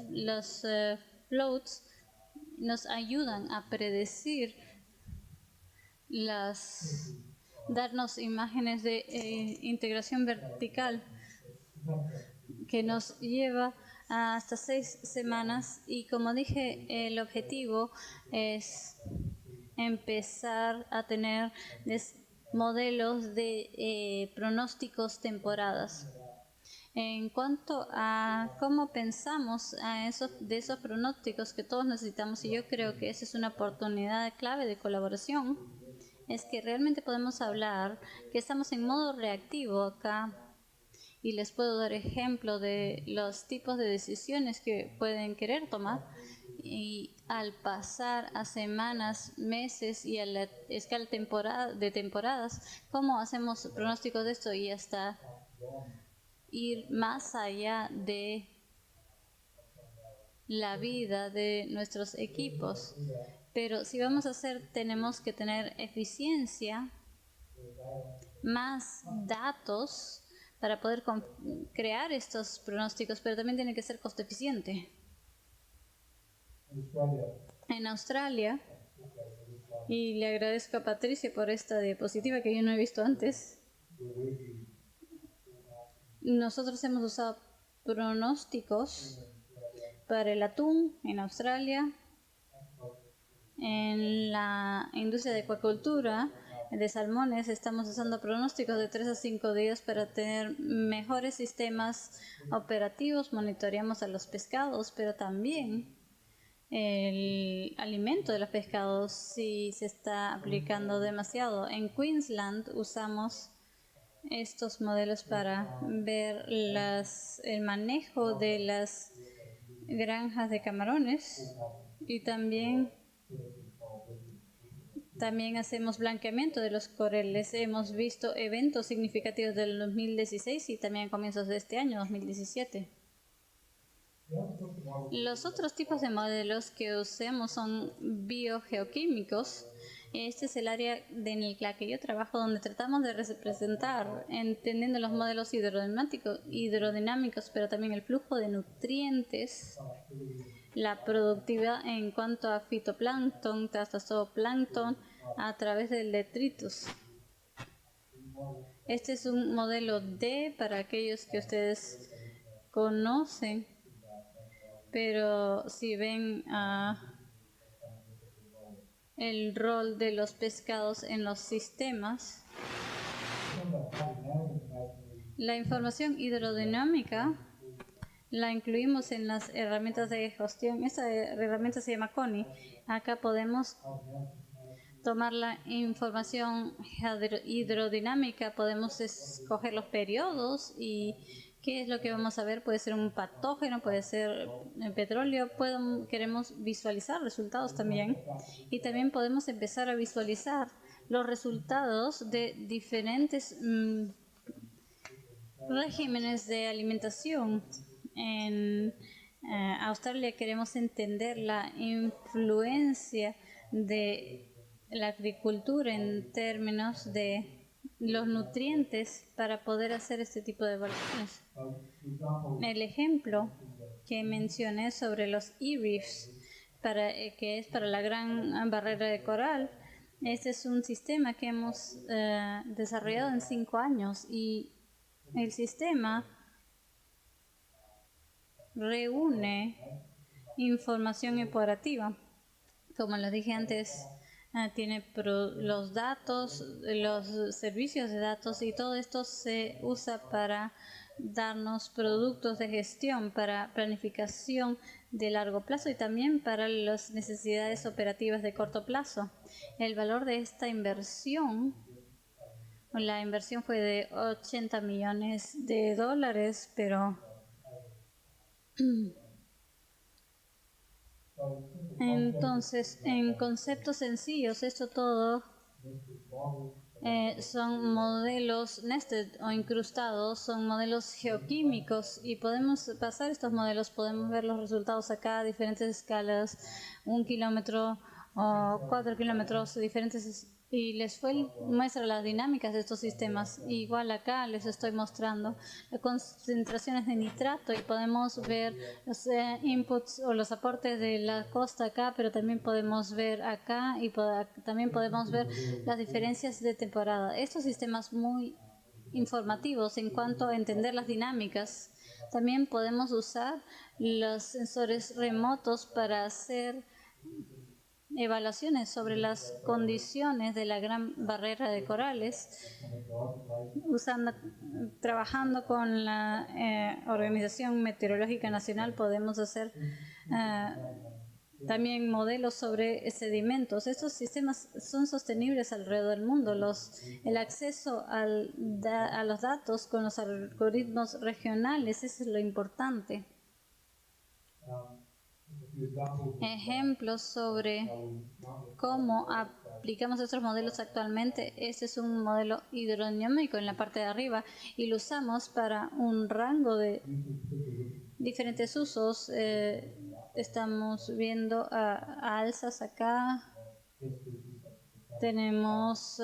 floats nos ayudan a predecir darnos imágenes de integración vertical que nos lleva hasta 6 semanas, y como dije, el objetivo es empezar a tener modelos de pronósticos temporadas. En cuanto a cómo pensamos de esos pronósticos que todos necesitamos, y yo creo que esa es una oportunidad clave de colaboración, es que realmente podemos hablar que estamos en modo reactivo acá, y les puedo dar ejemplo de los tipos de decisiones que pueden querer tomar, y al pasar a semanas, meses y a la escala de temporadas, cómo hacemos pronósticos de esto y hasta ir más allá de la vida de nuestros equipos. Pero si vamos a hacer, tenemos que tener eficiencia, más datos para poder crear estos pronósticos, pero también tiene que ser costo eficiente. En Australia, y le agradezco a Patricia por esta diapositiva que yo no he visto antes, nosotros hemos usado pronósticos para el atún en Australia, en la industria de acuacultura de salmones estamos usando pronósticos de 3 a 5 días para tener mejores sistemas operativos, monitoreamos a los pescados, pero también el alimento de los pescados si se está aplicando demasiado. En Queensland usamos estos modelos para ver el manejo de las granjas de camarones y también hacemos blanqueamiento de los corales. Hemos visto eventos significativos del 2016 y también a comienzos de este año, 2017. Los otros tipos de modelos que usamos son biogeoquímicos. Este es el área en la que yo trabajo, donde tratamos de representar, entendiendo los modelos hidrodinámicos, pero también el flujo de nutrientes, la productividad en cuanto a fitoplancton, hasta zooplancton, a través del detritus. Este es un modelo D para aquellos que ustedes conocen, pero si ven el rol de los pescados en los sistemas, la información hidrodinámica la incluimos en las herramientas de gestión. Esta herramienta se llama CONI. Acá podemos tomar la información hidrodinámica, podemos escoger los periodos y qué es lo que vamos a ver. Puede ser un patógeno, puede ser petróleo, queremos visualizar resultados también. Y también podemos empezar a visualizar los resultados de diferentes regímenes de alimentación. En Australia queremos entender la influencia de la agricultura en términos de los nutrientes para poder hacer este tipo de evaluaciones. El ejemplo que mencioné sobre los e-reefs, que es para la gran barrera de coral, este es un sistema que hemos desarrollado en 5 años y el sistema reúne información operativa. Como les dije antes, tiene los datos, los servicios de datos y todo esto se usa para darnos productos de gestión, para planificación de largo plazo y también para las necesidades operativas de corto plazo. El valor de esta inversión, la inversión fue de $80 millones, pero entonces, en conceptos sencillos, esto todo son modelos nested o incrustados, son modelos geoquímicos y podemos pasar estos modelos, podemos ver los resultados acá a diferentes escalas, 1 kilómetro o 4 kilómetros, diferentes, y les muestra las dinámicas de estos sistemas. Igual acá les estoy mostrando las concentraciones de nitrato y podemos ver los inputs o los aportes de la costa acá, pero también podemos ver acá y también podemos ver las diferencias de temporada. Estos sistemas muy informativos en cuanto a entender las dinámicas. También podemos usar los sensores remotos para hacer evaluaciones sobre las condiciones de la gran barrera de corales, trabajando con la Organización Meteorológica Nacional. Podemos hacer también modelos sobre sedimentos. Estos sistemas son sostenibles alrededor del mundo. El acceso a los datos con los algoritmos regionales, eso es lo importante. Ejemplos sobre cómo aplicamos estos modelos actualmente. Este es un modelo hidrodinámico en la parte de arriba y lo usamos para un rango de diferentes usos. estamos viendo alzas acá. Tenemos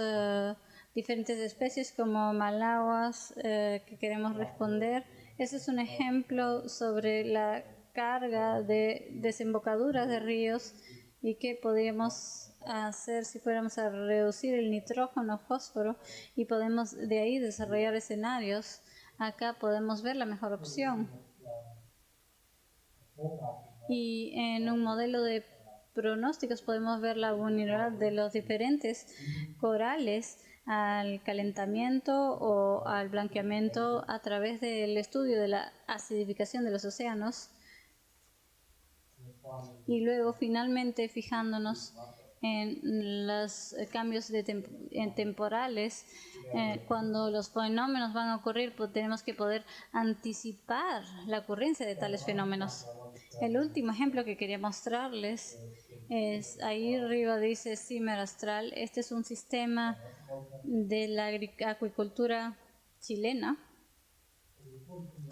diferentes especies como malaguas que queremos responder. Ese es un ejemplo sobre la carga de desembocaduras de ríos y qué podríamos hacer si fuéramos a reducir el nitrógeno, fósforo, y podemos de ahí desarrollar escenarios. Acá podemos ver la mejor opción. Y en un modelo de pronósticos podemos ver la vulnerabilidad de los diferentes corales al calentamiento o al blanqueamiento a través del estudio de la acidificación de los océanos. Y luego finalmente fijándonos en los cambios temporales, cuando los fenómenos van a ocurrir, pues tenemos que poder anticipar la ocurrencia de tales fenómenos. El último ejemplo que quería mostrarles es, ahí arriba dice Cimer Astral. Este es un sistema de la acuicultura chilena.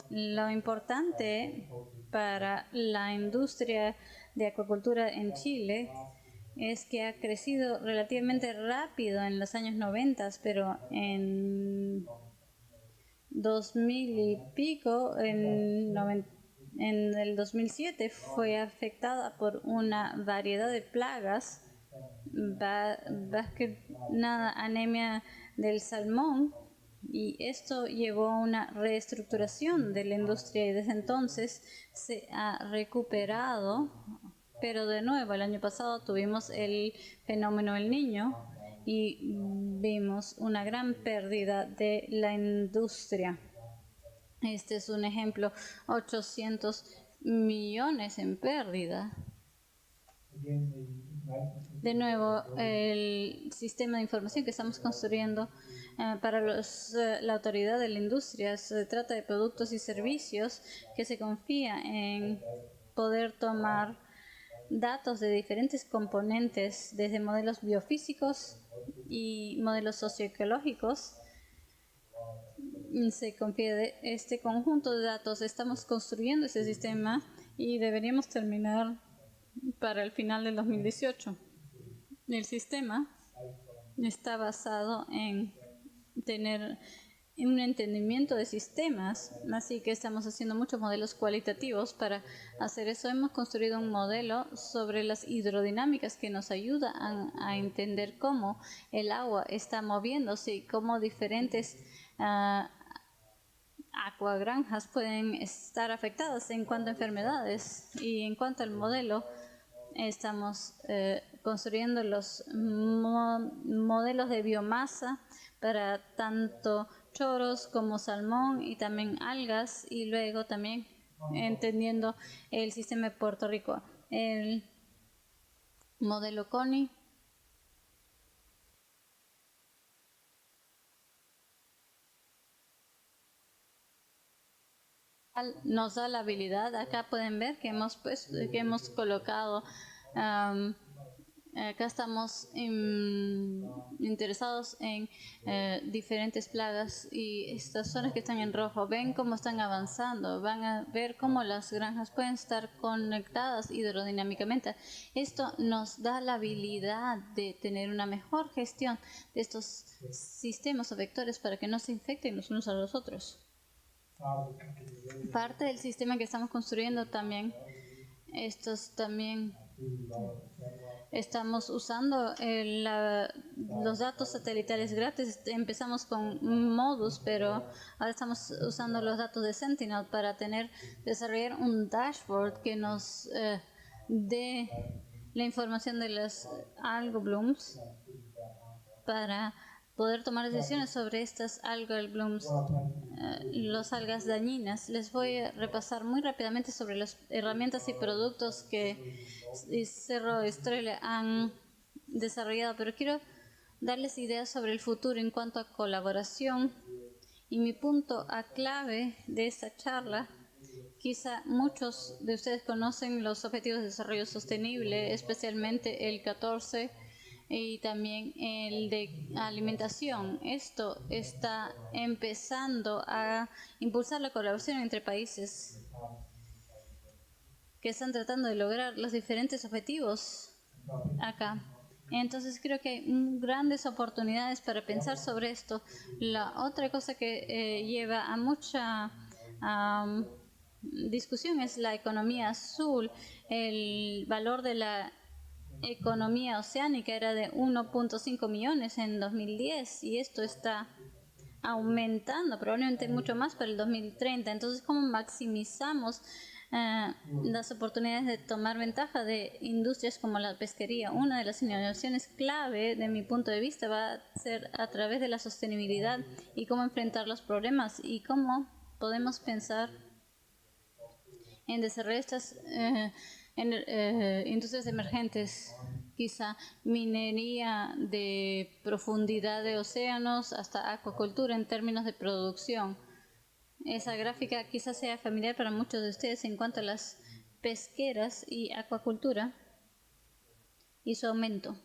Lo importante para la industria de acuicultura en Chile es que ha crecido relativamente rápido en los años 90, pero en 2000 y pico, en el 2007, fue afectada por una variedad de plagas, anemia del salmón, y esto llevó a una reestructuración de la industria y desde entonces se ha recuperado. Pero de nuevo, el año pasado tuvimos el fenómeno El Niño y vimos una gran pérdida de la industria. Este es un ejemplo, 800 millones en pérdida. De nuevo, el sistema de información que estamos construyendo para la autoridad de la industria se trata de productos y servicios que se confía en poder tomar datos de diferentes componentes, desde modelos biofísicos y modelos socioecológicos. Se confía de este conjunto de datos. Estamos construyendo ese sistema y deberíamos terminar para el final del 2018. El sistema está basado en tener un entendimiento de sistemas, así que estamos haciendo muchos modelos cualitativos para hacer eso. Hemos construido un modelo sobre las hidrodinámicas que nos ayuda a entender cómo el agua está moviéndose y cómo diferentes acuagranjas pueden estar afectadas en cuanto a enfermedades. Y en cuanto al modelo, estamos construyendo los modelos de biomasa para tanto choros como salmón y también algas, y luego también entendiendo el sistema de Puerto Rico. El modelo CONI nos da la habilidad. Acá pueden ver que hemos colocado, acá estamos interesados en diferentes plagas, y estas zonas que están en rojo, ven cómo están avanzando, van a ver cómo las granjas pueden estar conectadas hidrodinámicamente. Esto nos da la habilidad de tener una mejor gestión de estos sistemas o vectores para que no se infecten los unos a los otros. Parte del sistema que estamos construyendo también, estamos usando los datos satelitales gratis. Empezamos con Modus, pero ahora estamos usando los datos de Sentinel para desarrollar un dashboard que nos dé la información de las algal blooms para poder tomar decisiones sobre estas algal blooms, las algas dañinas. Les voy a repasar muy rápidamente sobre las herramientas y productos que Cerro Estrella han desarrollado, pero quiero darles ideas sobre el futuro en cuanto a colaboración. Y mi punto a clave de esta charla, quizá muchos de ustedes conocen los Objetivos de Desarrollo Sostenible, especialmente el 14 y también el de alimentación. Esto está empezando a impulsar la colaboración entre países. que están tratando de lograr los diferentes objetivos acá. Entonces creo que hay grandes oportunidades para pensar sobre esto. La otra cosa que lleva a mucha discusión es la economía azul. El valor de la economía oceánica era de 1.5 millones en 2010 y esto está aumentando, probablemente mucho más para el 2030. Entonces, ¿cómo maximizamos las oportunidades de tomar ventaja de industrias como la pesquería? Una de las innovaciones clave, de mi punto de vista, va a ser a través de la sostenibilidad y cómo enfrentar los problemas y cómo podemos pensar en desarrollar estas industrias emergentes, quizá minería de profundidad de océanos hasta acuacultura en términos de producción. Esa gráfica quizás sea familiar para muchos de ustedes en cuanto a las pesqueras y acuacultura y su aumento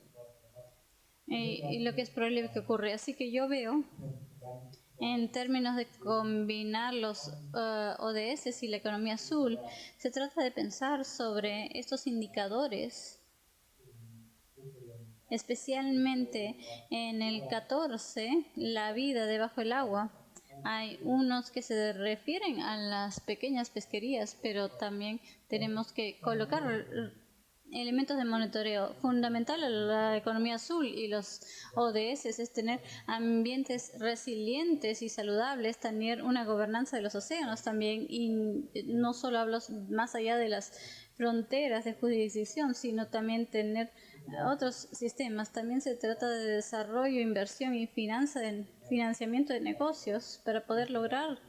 y lo que es probable que ocurra. Así que yo veo, en términos de combinar los ODS y la economía azul, se trata de pensar sobre estos indicadores, especialmente en el 14, la vida debajo del agua. Hay unos que se refieren a las pequeñas pesquerías, pero también tenemos que colocar elementos de monitoreo. Fundamental a la economía azul y los ODS es tener ambientes resilientes y saludables, tener una gobernanza de los océanos también, y no solo hablo más allá de las fronteras de jurisdicción, sino también tener otros sistemas. También se trata de desarrollo, inversión y financiamiento de negocios para poder lograr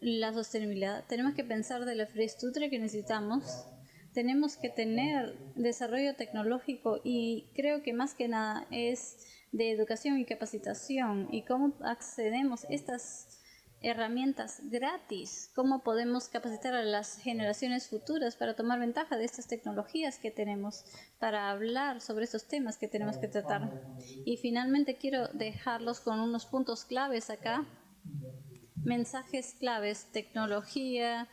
la sostenibilidad. Tenemos que pensar de la infraestructura que necesitamos. Tenemos que tener desarrollo tecnológico y creo que más que nada es de educación y capacitación y cómo accedemos a estas herramientas gratis, cómo podemos capacitar a las generaciones futuras para tomar ventaja de estas tecnologías que tenemos para hablar sobre estos temas que tenemos que tratar. Y finalmente quiero dejarlos con unos puntos claves acá, mensajes claves: tecnología,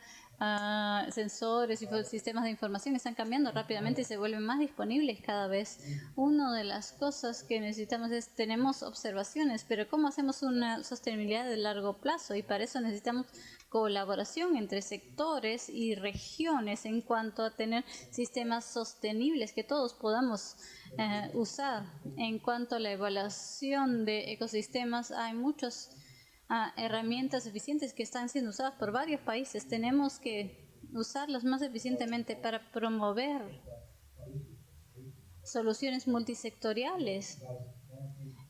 sensores y sistemas de información están cambiando rápidamente y se vuelven más disponibles cada vez. Una de las cosas que necesitamos es, tenemos observaciones, pero ¿cómo hacemos una sostenibilidad de largo plazo? Y para eso necesitamos colaboración entre sectores y regiones en cuanto a tener sistemas sostenibles que todos podamos usar. En cuanto a la evaluación de ecosistemas, hay muchos herramientas eficientes que están siendo usadas por varios países. Tenemos que usarlas más eficientemente para promover soluciones multisectoriales.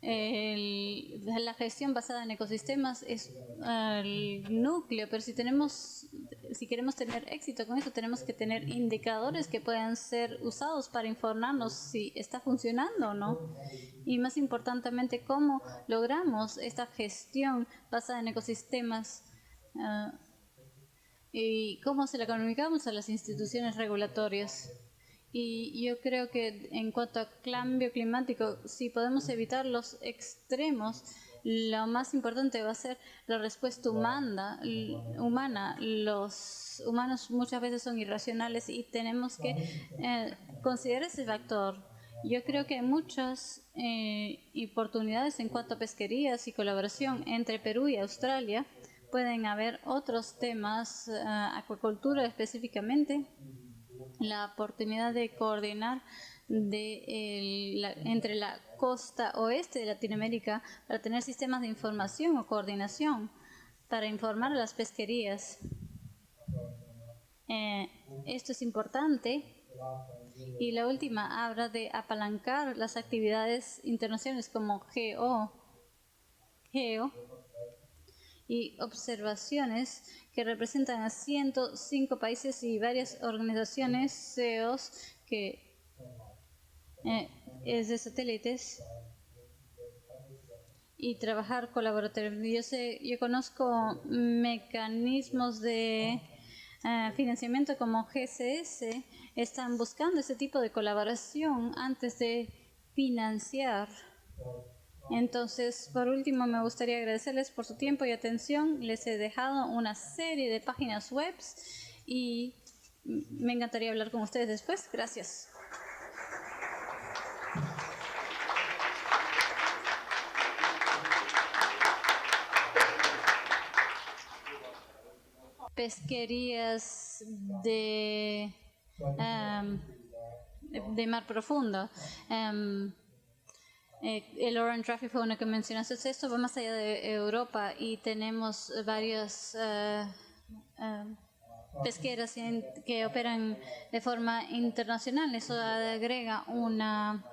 La gestión basada en ecosistemas es el núcleo, pero si queremos tener éxito con eso, tenemos que tener indicadores que puedan ser usados para informarnos si está funcionando o no. Y más importantemente, cómo logramos esta gestión basada en ecosistemas y cómo se la comunicamos a las instituciones regulatorias. Y yo creo que en cuanto a cambio climático, si podemos evitar los extremos, lo más importante va a ser la respuesta humana. Los humanos muchas veces son irracionales y tenemos que considerar ese factor. Yo creo que hay muchas oportunidades en cuanto a pesquerías y colaboración entre Perú y Australia. Pueden haber otros temas, acuacultura específicamente, la oportunidad de coordinar entre la costa oeste de Latinoamérica para tener sistemas de información o coordinación para informar a las pesquerías. Esto es importante. Y la última habla de apalancar las actividades internacionales como GEO y observaciones que representan a 105 países y varias organizaciones CEOs que es de satélites, y trabajar colaborativamente. Yo conozco mecanismos de financiamiento como GCS, están buscando ese tipo de colaboración antes de financiar. Entonces, por último, me gustaría agradecerles por su tiempo y atención. Les he dejado una serie de páginas web y Me encantaría hablar con ustedes después. Gracias. Pesquerías de mar profundo. El Orange Traffic fue uno que mencionaste. Esto va más allá de Europa y tenemos varias pesqueras que operan de forma internacional. Eso agrega una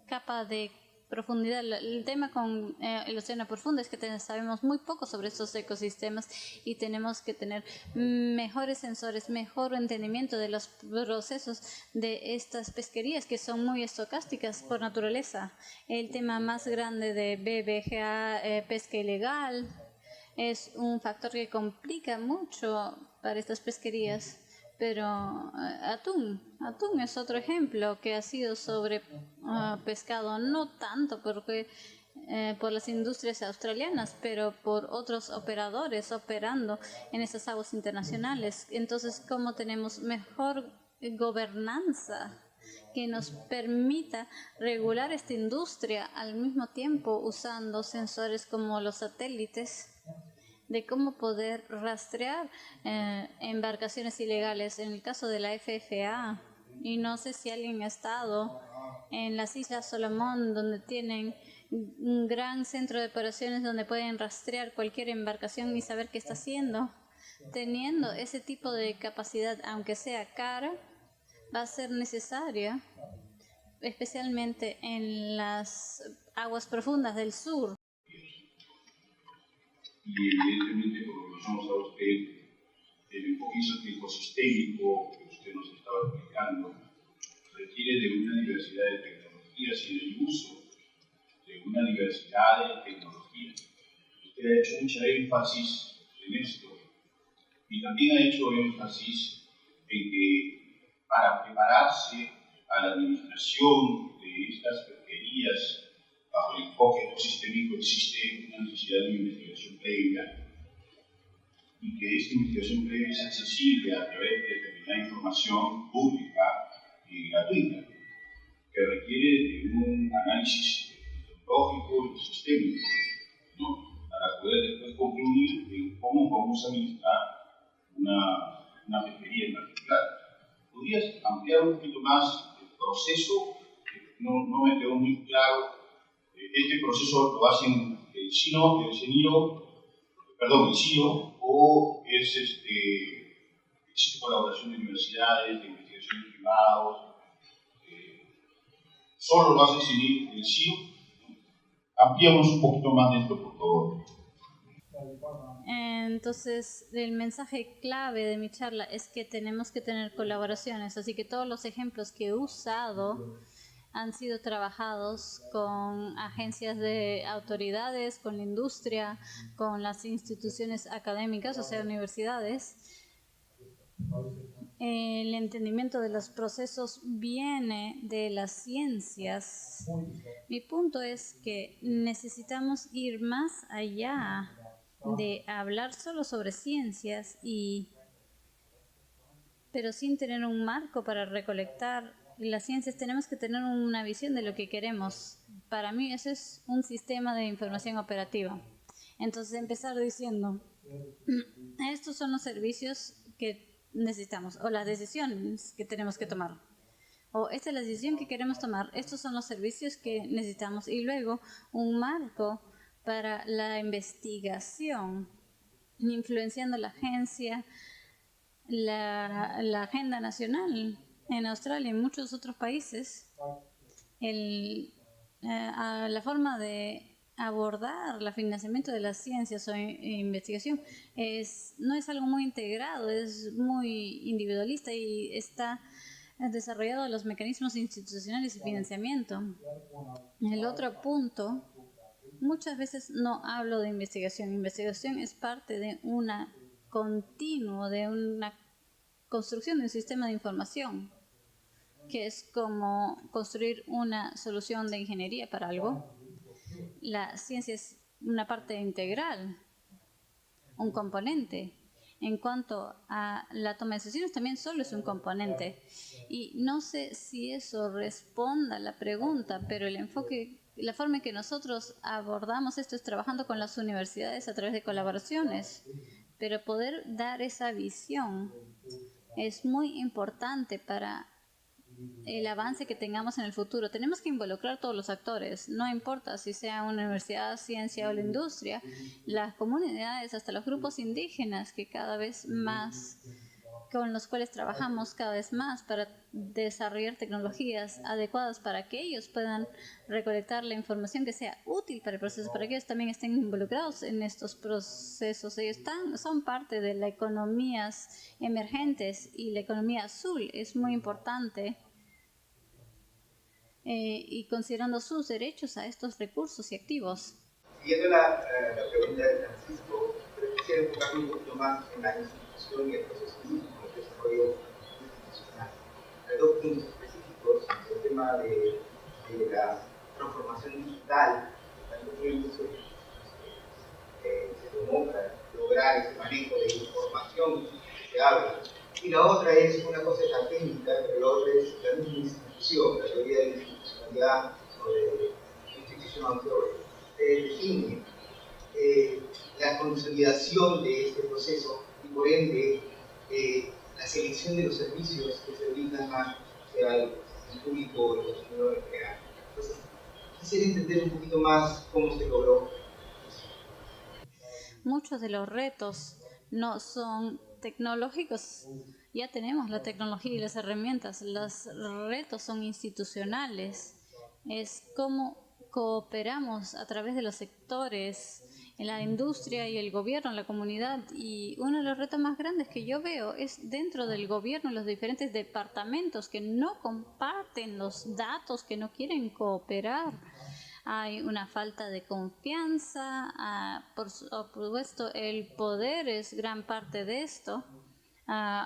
capa de profundidad. El tema con el océano profundo es que sabemos muy poco sobre estos ecosistemas y tenemos que tener mejores sensores, mejor entendimiento de los procesos de estas pesquerías que son muy estocásticas por naturaleza. El tema más grande de BBGA, pesca ilegal, es un factor que complica mucho para estas pesquerías. Pero atún es otro ejemplo que ha sido sobre pescado, no tanto porque por las industrias australianas, pero por otros operadores operando en esas aguas internacionales. Entonces, ¿cómo tenemos mejor gobernanza que nos permita regular esta industria al mismo tiempo usando sensores como los satélites? De cómo poder rastrear embarcaciones ilegales. En el caso de la FFA, y no sé si alguien ha estado en las Islas Solomón, donde tienen un gran centro de operaciones donde pueden rastrear cualquier embarcación y saber qué está haciendo. Teniendo ese tipo de capacidad, aunque sea cara, va a ser necesaria, especialmente en las aguas profundas del sur. Y evidentemente, como lo conocemos a usted, el enfoque ecosistémico que usted nos estaba explicando requiere de una diversidad de tecnologías y del uso de una diversidad de tecnologías. Usted ha hecho mucha énfasis en esto y también ha hecho énfasis en que para prepararse a la administración de estas pesquerías bajo el enfoque ecosistémico existe una necesidad de una investigación previa y que esta investigación previa es accesible a través de determinada información pública y gratuita que requiere de un análisis metodológico y sistémico, ¿no? Para poder después concluir en cómo vamos a administrar una pesquería en particular. ¿Podrías ampliar un poquito más el proceso? No me quedó muy claro. Este proceso lo hacen el CIO o existe colaboración de universidades, de investigaciones privados, solo lo hace el CIO. Ampliamos un poquito más de esto, por favor. Entonces, el mensaje clave de mi charla es que tenemos que tener colaboraciones, así que todos los ejemplos que he usado han sido trabajados con agencias de autoridades, con la industria, con las instituciones académicas, o sea, universidades. El entendimiento de los procesos viene de las ciencias. Mi punto es que necesitamos ir más allá de hablar solo sobre ciencias, pero sin tener un marco para recolectar las ciencias. Tenemos que tener una visión de lo que queremos. Para mí eso es un sistema de información operativa. Entonces empezar diciendo, estos son los servicios que necesitamos o las decisiones que tenemos que tomar. O esta es la decisión que queremos tomar, estos son los servicios que necesitamos. Y luego un marco para la investigación, influenciando la agencia, la agenda nacional en Australia y en muchos otros países. La forma de abordar el financiamiento de las ciencias o investigación no es algo muy integrado, es muy individualista y está desarrollado los mecanismos institucionales y financiamiento. El otro punto, muchas veces no hablo de investigación. Investigación es parte de una continuo, de una construcción de un sistema de información, que es como construir una solución de ingeniería para algo. La ciencia es una parte integral, un componente, En cuanto a la toma de decisiones, también solo es un componente. Y no sé si eso responda a la pregunta, pero el enfoque, la forma en que nosotros abordamos esto es trabajando con las universidades a través de colaboraciones. Pero poder dar esa visión es muy importante para el avance que tengamos en el futuro. Tenemos que involucrar a todos los actores, no importa si sea una universidad, ciencia o la industria, las comunidades, hasta los grupos indígenas que cada vez más, con los cuales trabajamos cada vez más para desarrollar tecnologías adecuadas para que ellos puedan recolectar la información que sea útil para el proceso, para que ellos también estén involucrados en estos procesos. Ellos son parte de las economías emergentes y la economía azul es muy importante. Y considerando sus derechos a estos recursos y activos. Siguiendo la pregunta de Francisco, pero quisiera enfocarme un poquito más en la institución y el proceso mismo, el desarrollo institucional. Hay dos puntos específicos, el tema de la transformación digital, tanto que se tomó para lograr ese manejo de información que se habla. Y la otra es una cosa ya técnica, pero la otra es la misma institución, la teoría de la institucionalidad o de institutional theory. Define la consolidación de este proceso y por ende la selección de los servicios que se brindan al público y los consumidores en general. Entonces, quisiera entender un poquito más cómo se logró. Muchos de los retos no son tecnológicos. Ya tenemos la tecnología y las herramientas. Los retos son institucionales. Es cómo cooperamos a través de los sectores, en la industria y el gobierno, la comunidad. Y uno de los retos más grandes que yo veo es dentro del gobierno, los diferentes departamentos que no comparten los datos, que no quieren cooperar. Hay una falta de confianza, por supuesto el poder es gran parte de esto,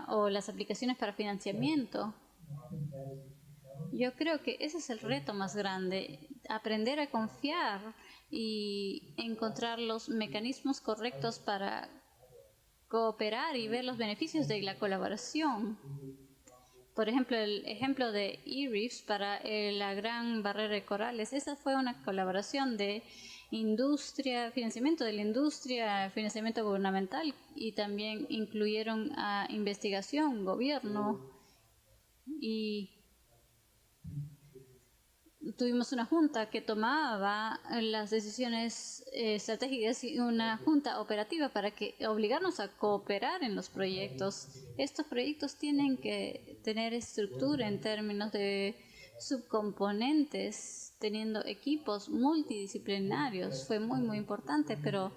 o las aplicaciones para financiamiento. Yo creo que ese es el reto más grande, aprender a confiar y encontrar los mecanismos correctos para cooperar y ver los beneficios de la colaboración. Por ejemplo, el ejemplo de E-Reefs para la Gran Barrera de Corales, esa fue una colaboración de industria, financiamiento de la industria, financiamiento gubernamental y también incluyeron a investigación, gobierno y tuvimos una junta que tomaba las decisiones estratégicas y una junta operativa para obligarnos a cooperar en los proyectos. Estos proyectos tienen que tener estructura en términos de subcomponentes, teniendo equipos multidisciplinarios. Fue muy, muy importante, pero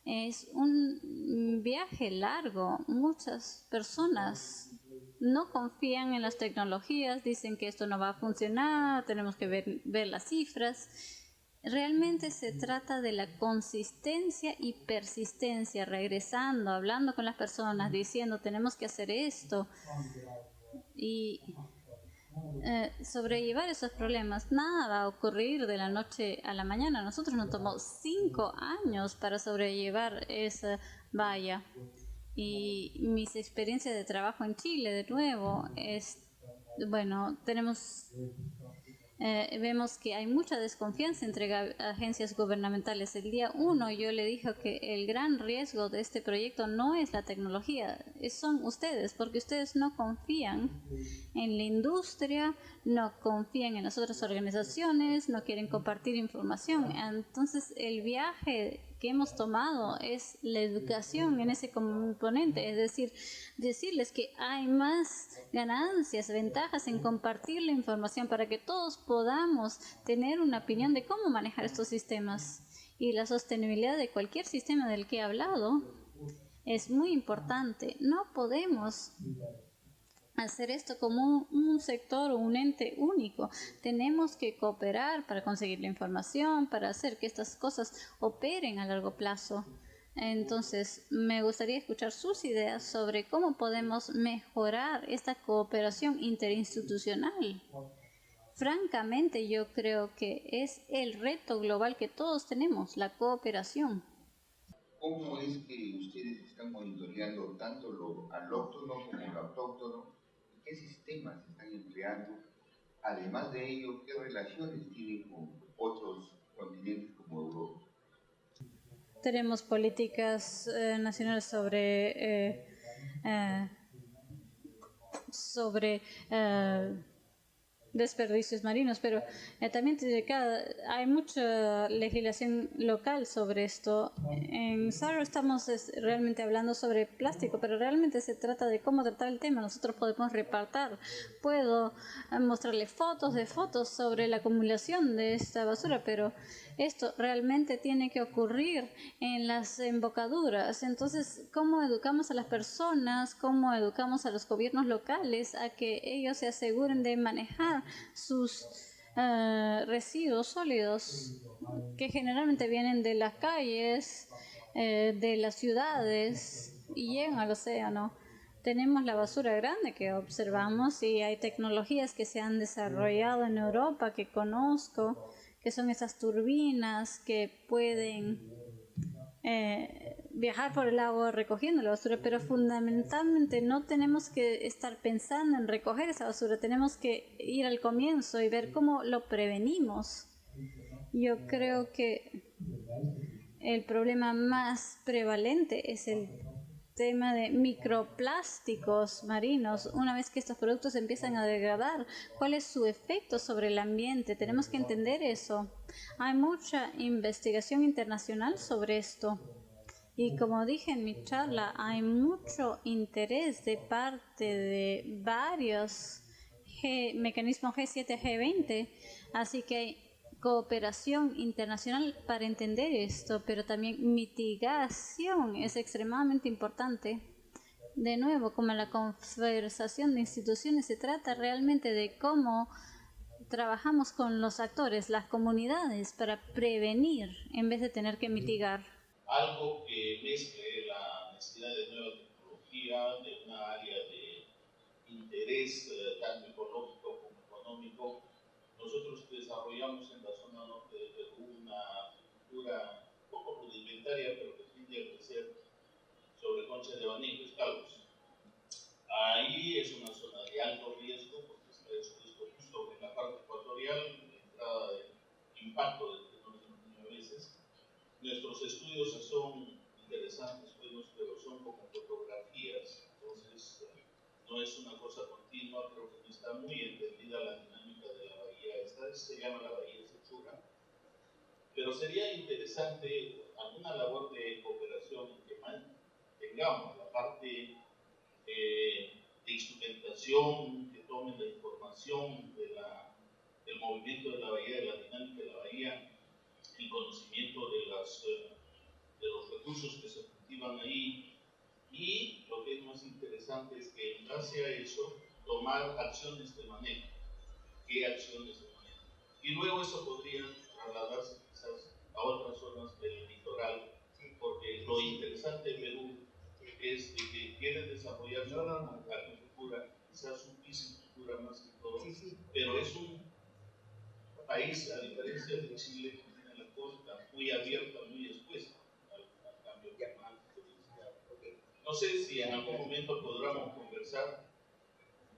es un viaje largo. Muchas personas no confían en las tecnologías, dicen que esto no va a funcionar, tenemos que ver las cifras. Realmente se trata de la consistencia y persistencia, regresando, hablando con las personas, diciendo tenemos que hacer esto y sobrellevar esos problemas. Nada va a ocurrir de la noche a la mañana. Nosotros nos tomó 5 años para sobrellevar esa valla. Y mis experiencias de trabajo en Chile, de nuevo, vemos que hay mucha desconfianza entre agencias gubernamentales. El día 1 yo le dije que el gran riesgo de este proyecto no es la tecnología, son ustedes, porque ustedes no confían en la industria, no confían en las otras organizaciones, no quieren compartir información. Entonces el viaje que hemos tomado es la educación en ese componente, es decir, decirles que hay más ganancias, ventajas en compartir la información para que todos podamos tener una opinión de cómo manejar estos sistemas. Y la sostenibilidad de cualquier sistema del que he hablado es muy importante. No podemos hacer esto como un sector o un ente único. Tenemos que cooperar para conseguir la información, para hacer que estas cosas operen a largo plazo. Entonces, me gustaría escuchar sus ideas sobre cómo podemos mejorar esta cooperación interinstitucional. Francamente, yo creo que es el reto global que todos tenemos, la cooperación. ¿Cómo es que ustedes están monitoreando tanto lo alóctono como lo autóctono? ¿Qué sistemas están empleando? Además de ello, ¿qué relaciones tienen con otros continentes como Europa? Tenemos políticas nacionales sobre desperdicios marinos, pero también hay mucha legislación local sobre esto. En SAR estamos realmente hablando sobre plástico, pero realmente se trata de cómo tratar el tema. Nosotros podemos puedo mostrarle fotos sobre la acumulación de esta basura, pero esto realmente tiene que ocurrir en las embocaduras. Entonces, ¿cómo educamos a las personas? ¿Cómo educamos a los gobiernos locales a que ellos se aseguren de manejar sus residuos sólidos que generalmente vienen de las calles, de las ciudades y llegan al océano? Tenemos la basura grande que observamos y hay tecnologías que se han desarrollado en Europa que conozco, que son esas turbinas que pueden viajar por el agua recogiendo la basura, pero fundamentalmente no tenemos que estar pensando en recoger esa basura, tenemos que ir al comienzo y ver cómo lo prevenimos. Yo creo que el problema más prevalente es el tema de microplásticos marinos. Una vez que estos productos empiezan a degradar, ¿cuál es su efecto sobre el ambiente? Tenemos que entender eso. Hay mucha investigación internacional sobre esto. Y como dije en mi charla, hay mucho interés de parte de varios mecanismos G7, G20. Así que hay cooperación internacional para entender esto, pero también mitigación es extremadamente importante. De nuevo, como en la conversación de instituciones, se trata realmente de cómo trabajamos con los actores, las comunidades, para prevenir en vez de tener que mitigar. Algo que mezcle la necesidad de nueva tecnología, de una área de interés tanto ecológico como económico. Nosotros desarrollamos en la zona norte de Perú una cultura un poco rudimentaria, pero que tiende a crecer sobre conchas de baní y pescados. Ahí es una zona de alto riesgo porque está expuesto justo en la parte ecuatorial, la entrada de impacto del fenómeno a veces. Nuestros estudios son interesantes, buenos, pero son como fotografías, entonces no es una cosa continua, creo que no está muy entendida la dinámica de la bahía. Esta se llama la bahía Sechura, pero sería interesante alguna labor de cooperación en que tengamos la parte de instrumentación, que tomen la información del movimiento de la bahía, de la dinámica de la bahía, el conocimiento de los recursos que se cultivan ahí, y lo que es más interesante es que en base a eso tomar acciones de manejo. ¿Qué acciones de manejo? Y luego eso podría trasladarse quizás a otras zonas del litoral, porque lo interesante de Perú es de que quiere desarrollar su agricultura, quizás su piscicultura más que todo, pero es un país, a diferencia de Chile, que tiene la costa muy abierta, muy expuesta al cambio climático. No sé si en algún momento podamos conversar.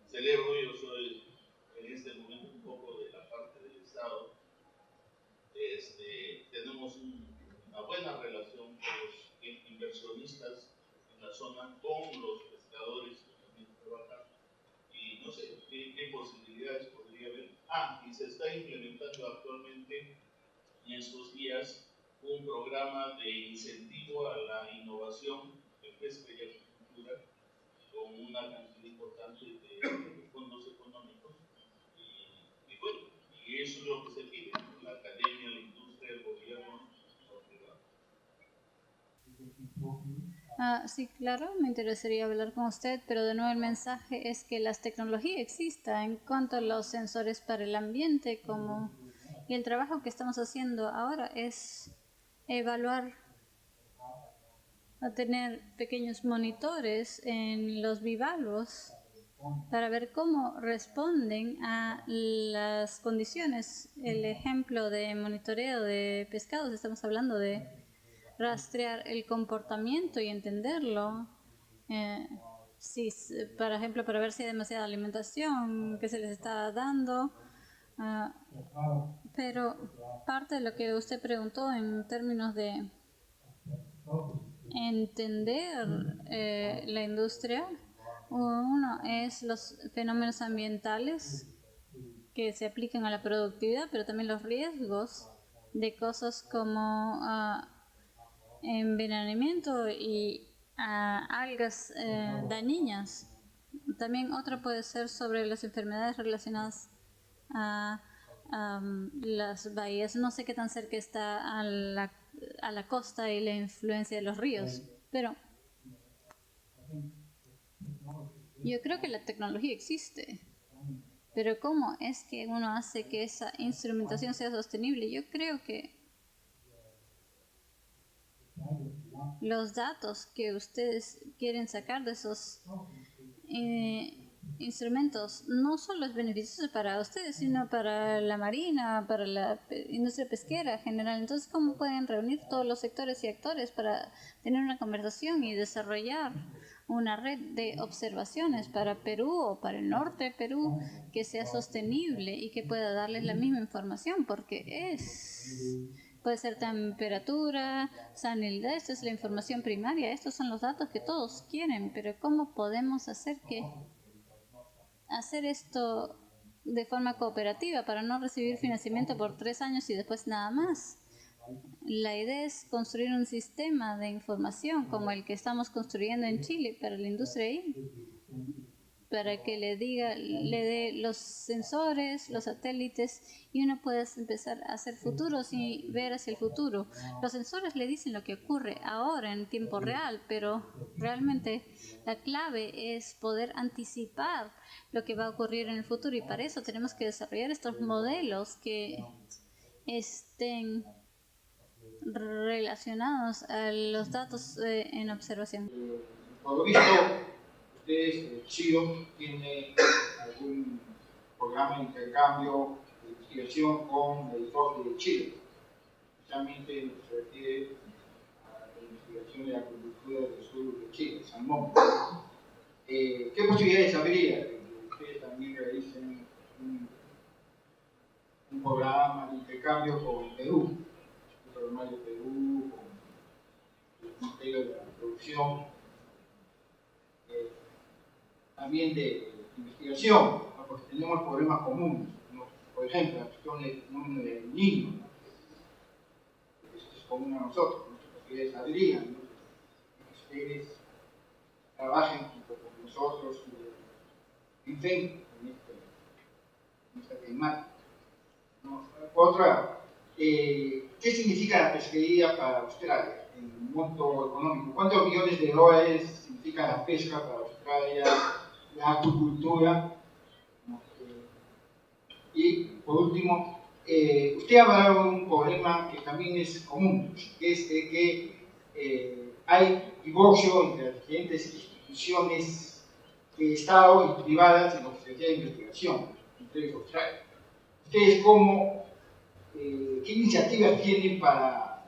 Celebro, yo soy en este momento un poco de la parte del Estado. Tenemos una buena relación con los inversionistas en la zona, con los pescadores que también trabajan. Y no sé qué posibilidades podría haber. Y se está implementando actualmente en estos días un programa de incentivo a la innovación en pesca y agricultura con una cantidad importante de fondos económicos. Y bueno, y eso es lo que se pide, ¿no? La academia, la industria, el gobierno, los privados. Sí, claro, me interesaría hablar con usted, pero de nuevo el mensaje es que las tecnologías existan en cuanto a los sensores para el ambiente, y el trabajo que estamos haciendo ahora es evaluar, a tener pequeños monitores en los bivalvos para ver cómo responden a las condiciones. El ejemplo de monitoreo de pescados, estamos hablando de rastrear el comportamiento y entenderlo. Si, por ejemplo, para ver si hay demasiada alimentación que se les está dando. Pero parte de lo que usted preguntó en términos de entender la industria, uno es los fenómenos ambientales que se aplican a la productividad, pero también los riesgos de cosas como envenenamiento y algas dañinas. También otra puede ser sobre las enfermedades relacionadas a las bahías. No sé qué tan cerca está a la costa y la influencia de los ríos, pero yo creo que la tecnología existe. Pero ¿cómo es que uno hace que esa instrumentación sea sostenible? Yo creo que los datos que ustedes quieren sacar de esos instrumentos no solo es beneficioso para ustedes, sino para la marina, para la industria pesquera en general. Entonces, ¿cómo pueden reunir todos los sectores y actores para tener una conversación y desarrollar una red de observaciones para Perú o para el norte de Perú que sea sostenible y que pueda darles la misma información? Porque puede ser temperatura, salinidad, esta es la información primaria, estos son los datos que todos quieren, pero ¿cómo podemos hacer esto de forma cooperativa para no recibir financiamiento por 3 años y después nada más? La idea es construir un sistema de información como el que estamos construyendo en Chile para la industria ahí, para que le dé los sensores, los satélites, y uno puede empezar a hacer futuros y ver hacia el futuro. Los sensores le dicen lo que ocurre ahora en tiempo real, pero realmente la clave es poder anticipar lo que va a ocurrir en el futuro, y para eso tenemos que desarrollar estos modelos que estén relacionados a los datos en observación. Por lo visto, ustedes, CIO, tiene algún programa de intercambio de investigación con el IFOC de Chile, especialmente en lo que se refiere a la investigación de la agricultura del sur de Chile, salmón. ¿Qué posibilidades habría de que ustedes también realicen un programa de intercambio con Perú? Normal de Perú, con el Ministerio de la Producción, también de investigación, ¿no? Porque tenemos problemas comunes, ¿no? Por ejemplo, la cuestión del fenómeno del niño, ¿no? Es común a nosotros, nuestras posibilidades sabrían, ¿no? Que ustedes trabajen junto con nosotros en esta temática, ¿no? Otra, ¿qué significa la pesquería para Australia en un monto económico? ¿Cuántos millones de dólares significa la pesca para Australia, la acuicultura? Y por último, usted ha hablado de un problema que también es común, que es de que hay divorcio entre las diferentes instituciones de Estado y privadas en lo que se refiere a investigación, entre Australia. ¿Ustedes qué iniciativas tienen para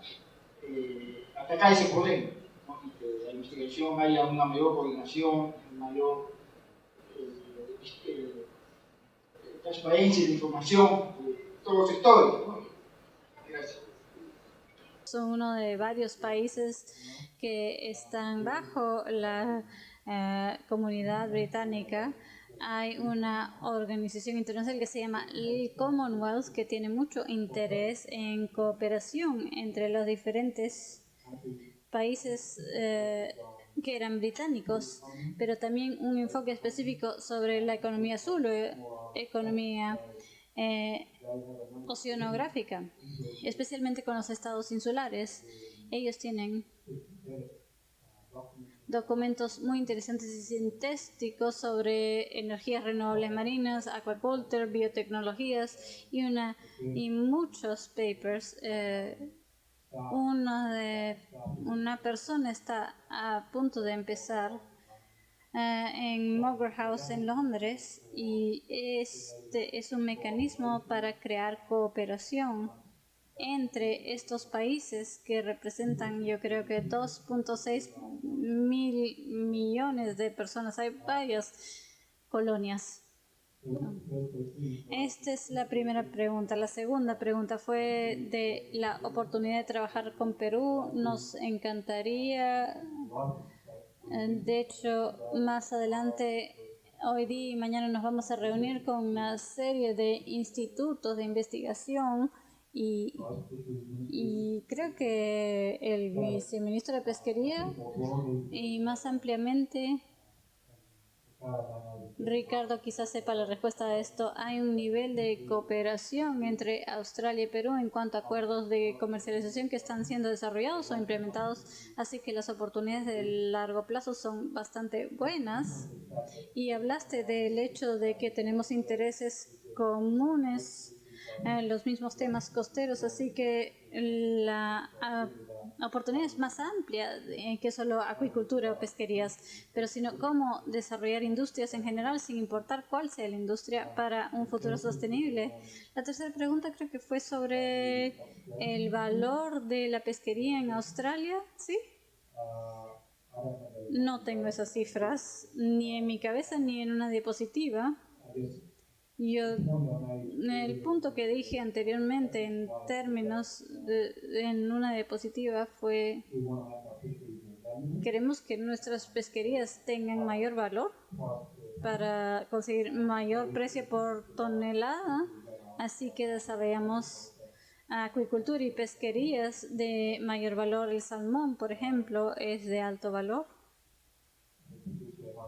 atacar ese problema? ¿No? Y que la investigación haya una mayor coordinación, una mayor transparencia de información de todos los sectores, ¿no? Gracias. Son uno de varios países que están bajo la comunidad británica. Hay una organización internacional que se llama el Commonwealth, que tiene mucho interés en cooperación entre los diferentes países que eran británicos, pero también un enfoque específico sobre la economía azul, economía oceanográfica, especialmente con los estados insulares. Ellos tienen documentos muy interesantes y sintéticos sobre energías renovables marinas, acuicultura, biotecnologías y muchos papers. Una persona está a punto de empezar en Moger House en Londres, y este es un mecanismo para crear cooperación entre estos países que representan, yo creo que 2.6 mil millones de personas. Hay varias colonias. Esta es la primera pregunta. La segunda pregunta fue de la oportunidad de trabajar con Perú. Nos encantaría. De hecho, más adelante, hoy día y mañana nos vamos a reunir con una serie de institutos de investigación y creo que el viceministro de Pesquería y más ampliamente Ricardo quizás sepa la respuesta a esto. Hay un nivel de cooperación entre Australia y Perú en cuanto a acuerdos de comercialización que están siendo desarrollados o implementados, así que las oportunidades de largo plazo son bastante buenas. Y hablaste del hecho de que tenemos intereses comunes en los mismos temas costeros, así que la oportunidad es más amplia que solo acuicultura o pesquerías, pero sino cómo desarrollar industrias en general sin importar cuál sea la industria para un futuro sostenible. La tercera pregunta creo que fue sobre el valor de la pesquería en Australia, ¿sí? No tengo esas cifras ni en mi cabeza ni en una diapositiva. El punto que dije anteriormente en términos en una diapositiva fue: queremos que nuestras pesquerías tengan mayor valor para conseguir mayor precio por tonelada, así que desarrollamos acuicultura y pesquerías de mayor valor. El salmón, por ejemplo, es de alto valor.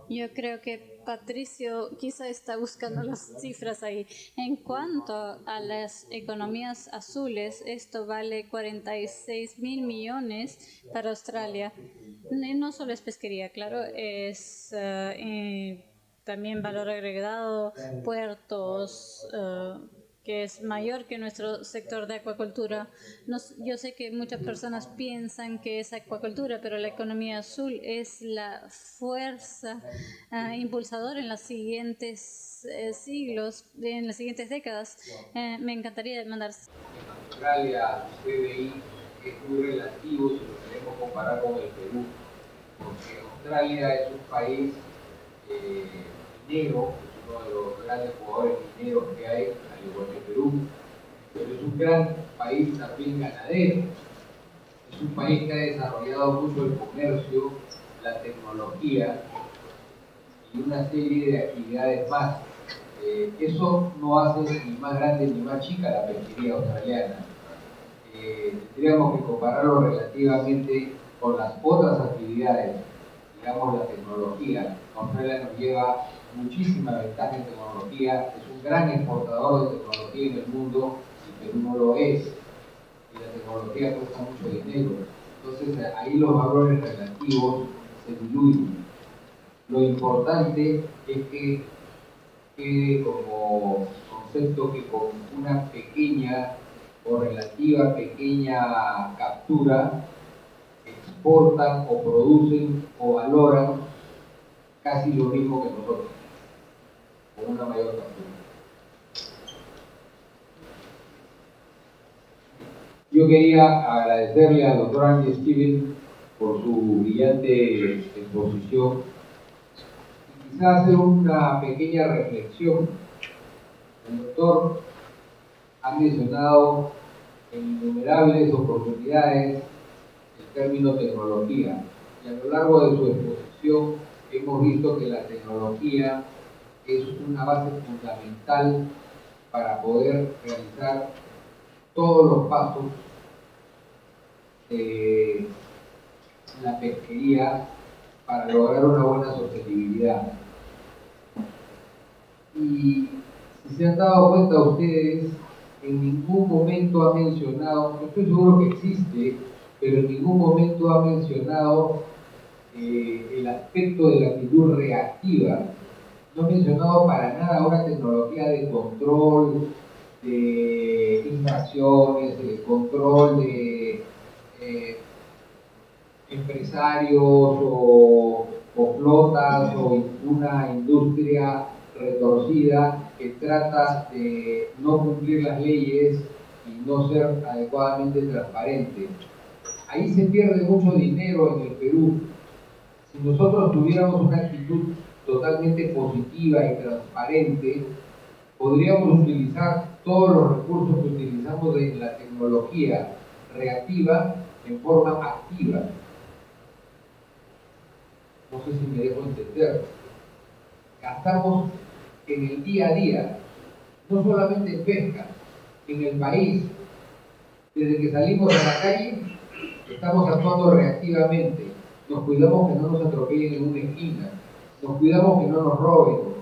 Yo creo que Patricio quizá está buscando las cifras ahí. En cuanto a las economías azules, esto vale 46 mil millones para Australia. No solo es pesquería, claro, es también valor agregado, puertos, que es mayor que nuestro sector de acuacultura. Yo sé que muchas personas piensan que es acuacultura, pero la economía azul es la fuerza impulsadora en los siguientes siglos, en las siguientes décadas. Me encantaría mandar. En Australia, el PBI es muy relativo si lo queremos comparar con el Perú, porque Australia es un país minero, es uno de los grandes jugadores mineros que hay, al igual que Perú, pero es un gran país también ganadero. Es un país que ha desarrollado mucho el comercio, la tecnología y una serie de actividades más. Eso no hace ni más grande ni más chica la pesquería australiana. Tendríamos que compararlo relativamente con las otras actividades, digamos la tecnología. Australia nos lleva muchísima ventaja en tecnología, es un gran exportador de tecnología en el mundo y Perú no lo es. Y la tecnología cuesta mucho dinero. Entonces ahí los valores relativos se diluyen. Lo importante es que quede como concepto que con una pequeña o relativa pequeña captura exportan o producen o valoran casi lo mismo que nosotros, con una mayor captura. Yo quería agradecerle al doctor Andy Stevens por su brillante exposición y quizás hacer una pequeña reflexión. El doctor ha mencionado en innumerables oportunidades el término tecnología y a lo largo de su exposición hemos visto que la tecnología es una base fundamental para poder realizar todos los pasos de la pesquería para lograr una buena sostenibilidad. Y si se han dado cuenta ustedes, en ningún momento ha mencionado, yo estoy seguro que existe, pero en ningún momento ha mencionado el aspecto de la actitud reactiva. No ha mencionado para nada una tecnología de control de infracciones, de control de empresarios o flotas o una industria retorcida que trata de no cumplir las leyes y no ser adecuadamente transparente. Ahí se pierde mucho dinero en el Perú. Si nosotros tuviéramos una actitud totalmente positiva y transparente, podríamos utilizar todos los recursos que utilizamos en la tecnología reactiva en forma activa. No sé si me dejo entender. Gastamos en el día a día, no solamente en pesca, en el país. Desde que salimos a la calle, estamos actuando reactivamente. Nos cuidamos que no nos atropellen en una esquina, nos cuidamos que no nos roben.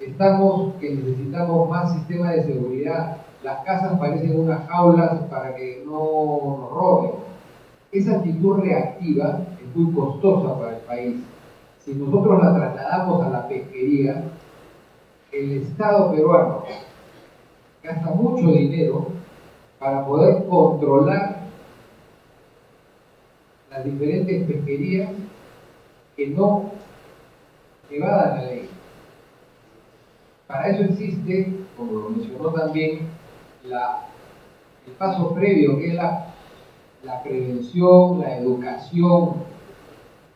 Estamos que necesitamos más sistemas de seguridad. Las casas parecen unas jaulas para que no nos roben. Esa actitud reactiva es muy costosa para el país. Si nosotros la trasladamos a la pesquería, el Estado peruano gasta mucho dinero para poder controlar las diferentes pesquerías que no evadan la ley. Para eso existe, como lo mencionó también, el paso previo, que es la prevención, la educación,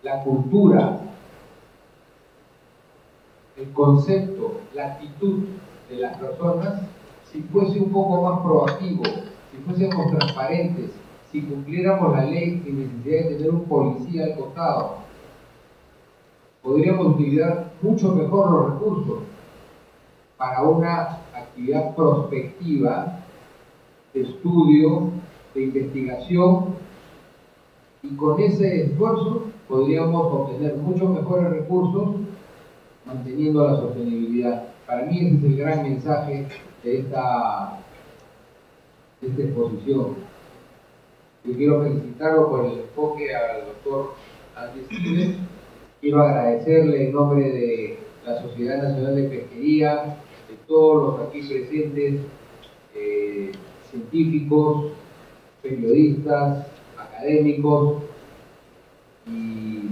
la cultura, el concepto, la actitud de las personas. Si fuese un poco más proactivo, si fuésemos transparentes, si cumpliéramos la ley sin necesidad de tener un policía al costado, podríamos utilizar mucho mejor los recursos para una actividad prospectiva, de estudio, de investigación, y con ese esfuerzo podríamos obtener muchos mejores recursos manteniendo la sostenibilidad. Para mí ese es el gran mensaje de esta exposición. Yo quiero felicitarlo por el enfoque al doctor Andy Stevens. Quiero agradecerle en nombre de la Sociedad Nacional de Pesquería, de todos los aquí presentes, científicos, periodistas, académicos y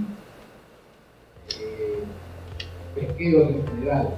pesqueros en general.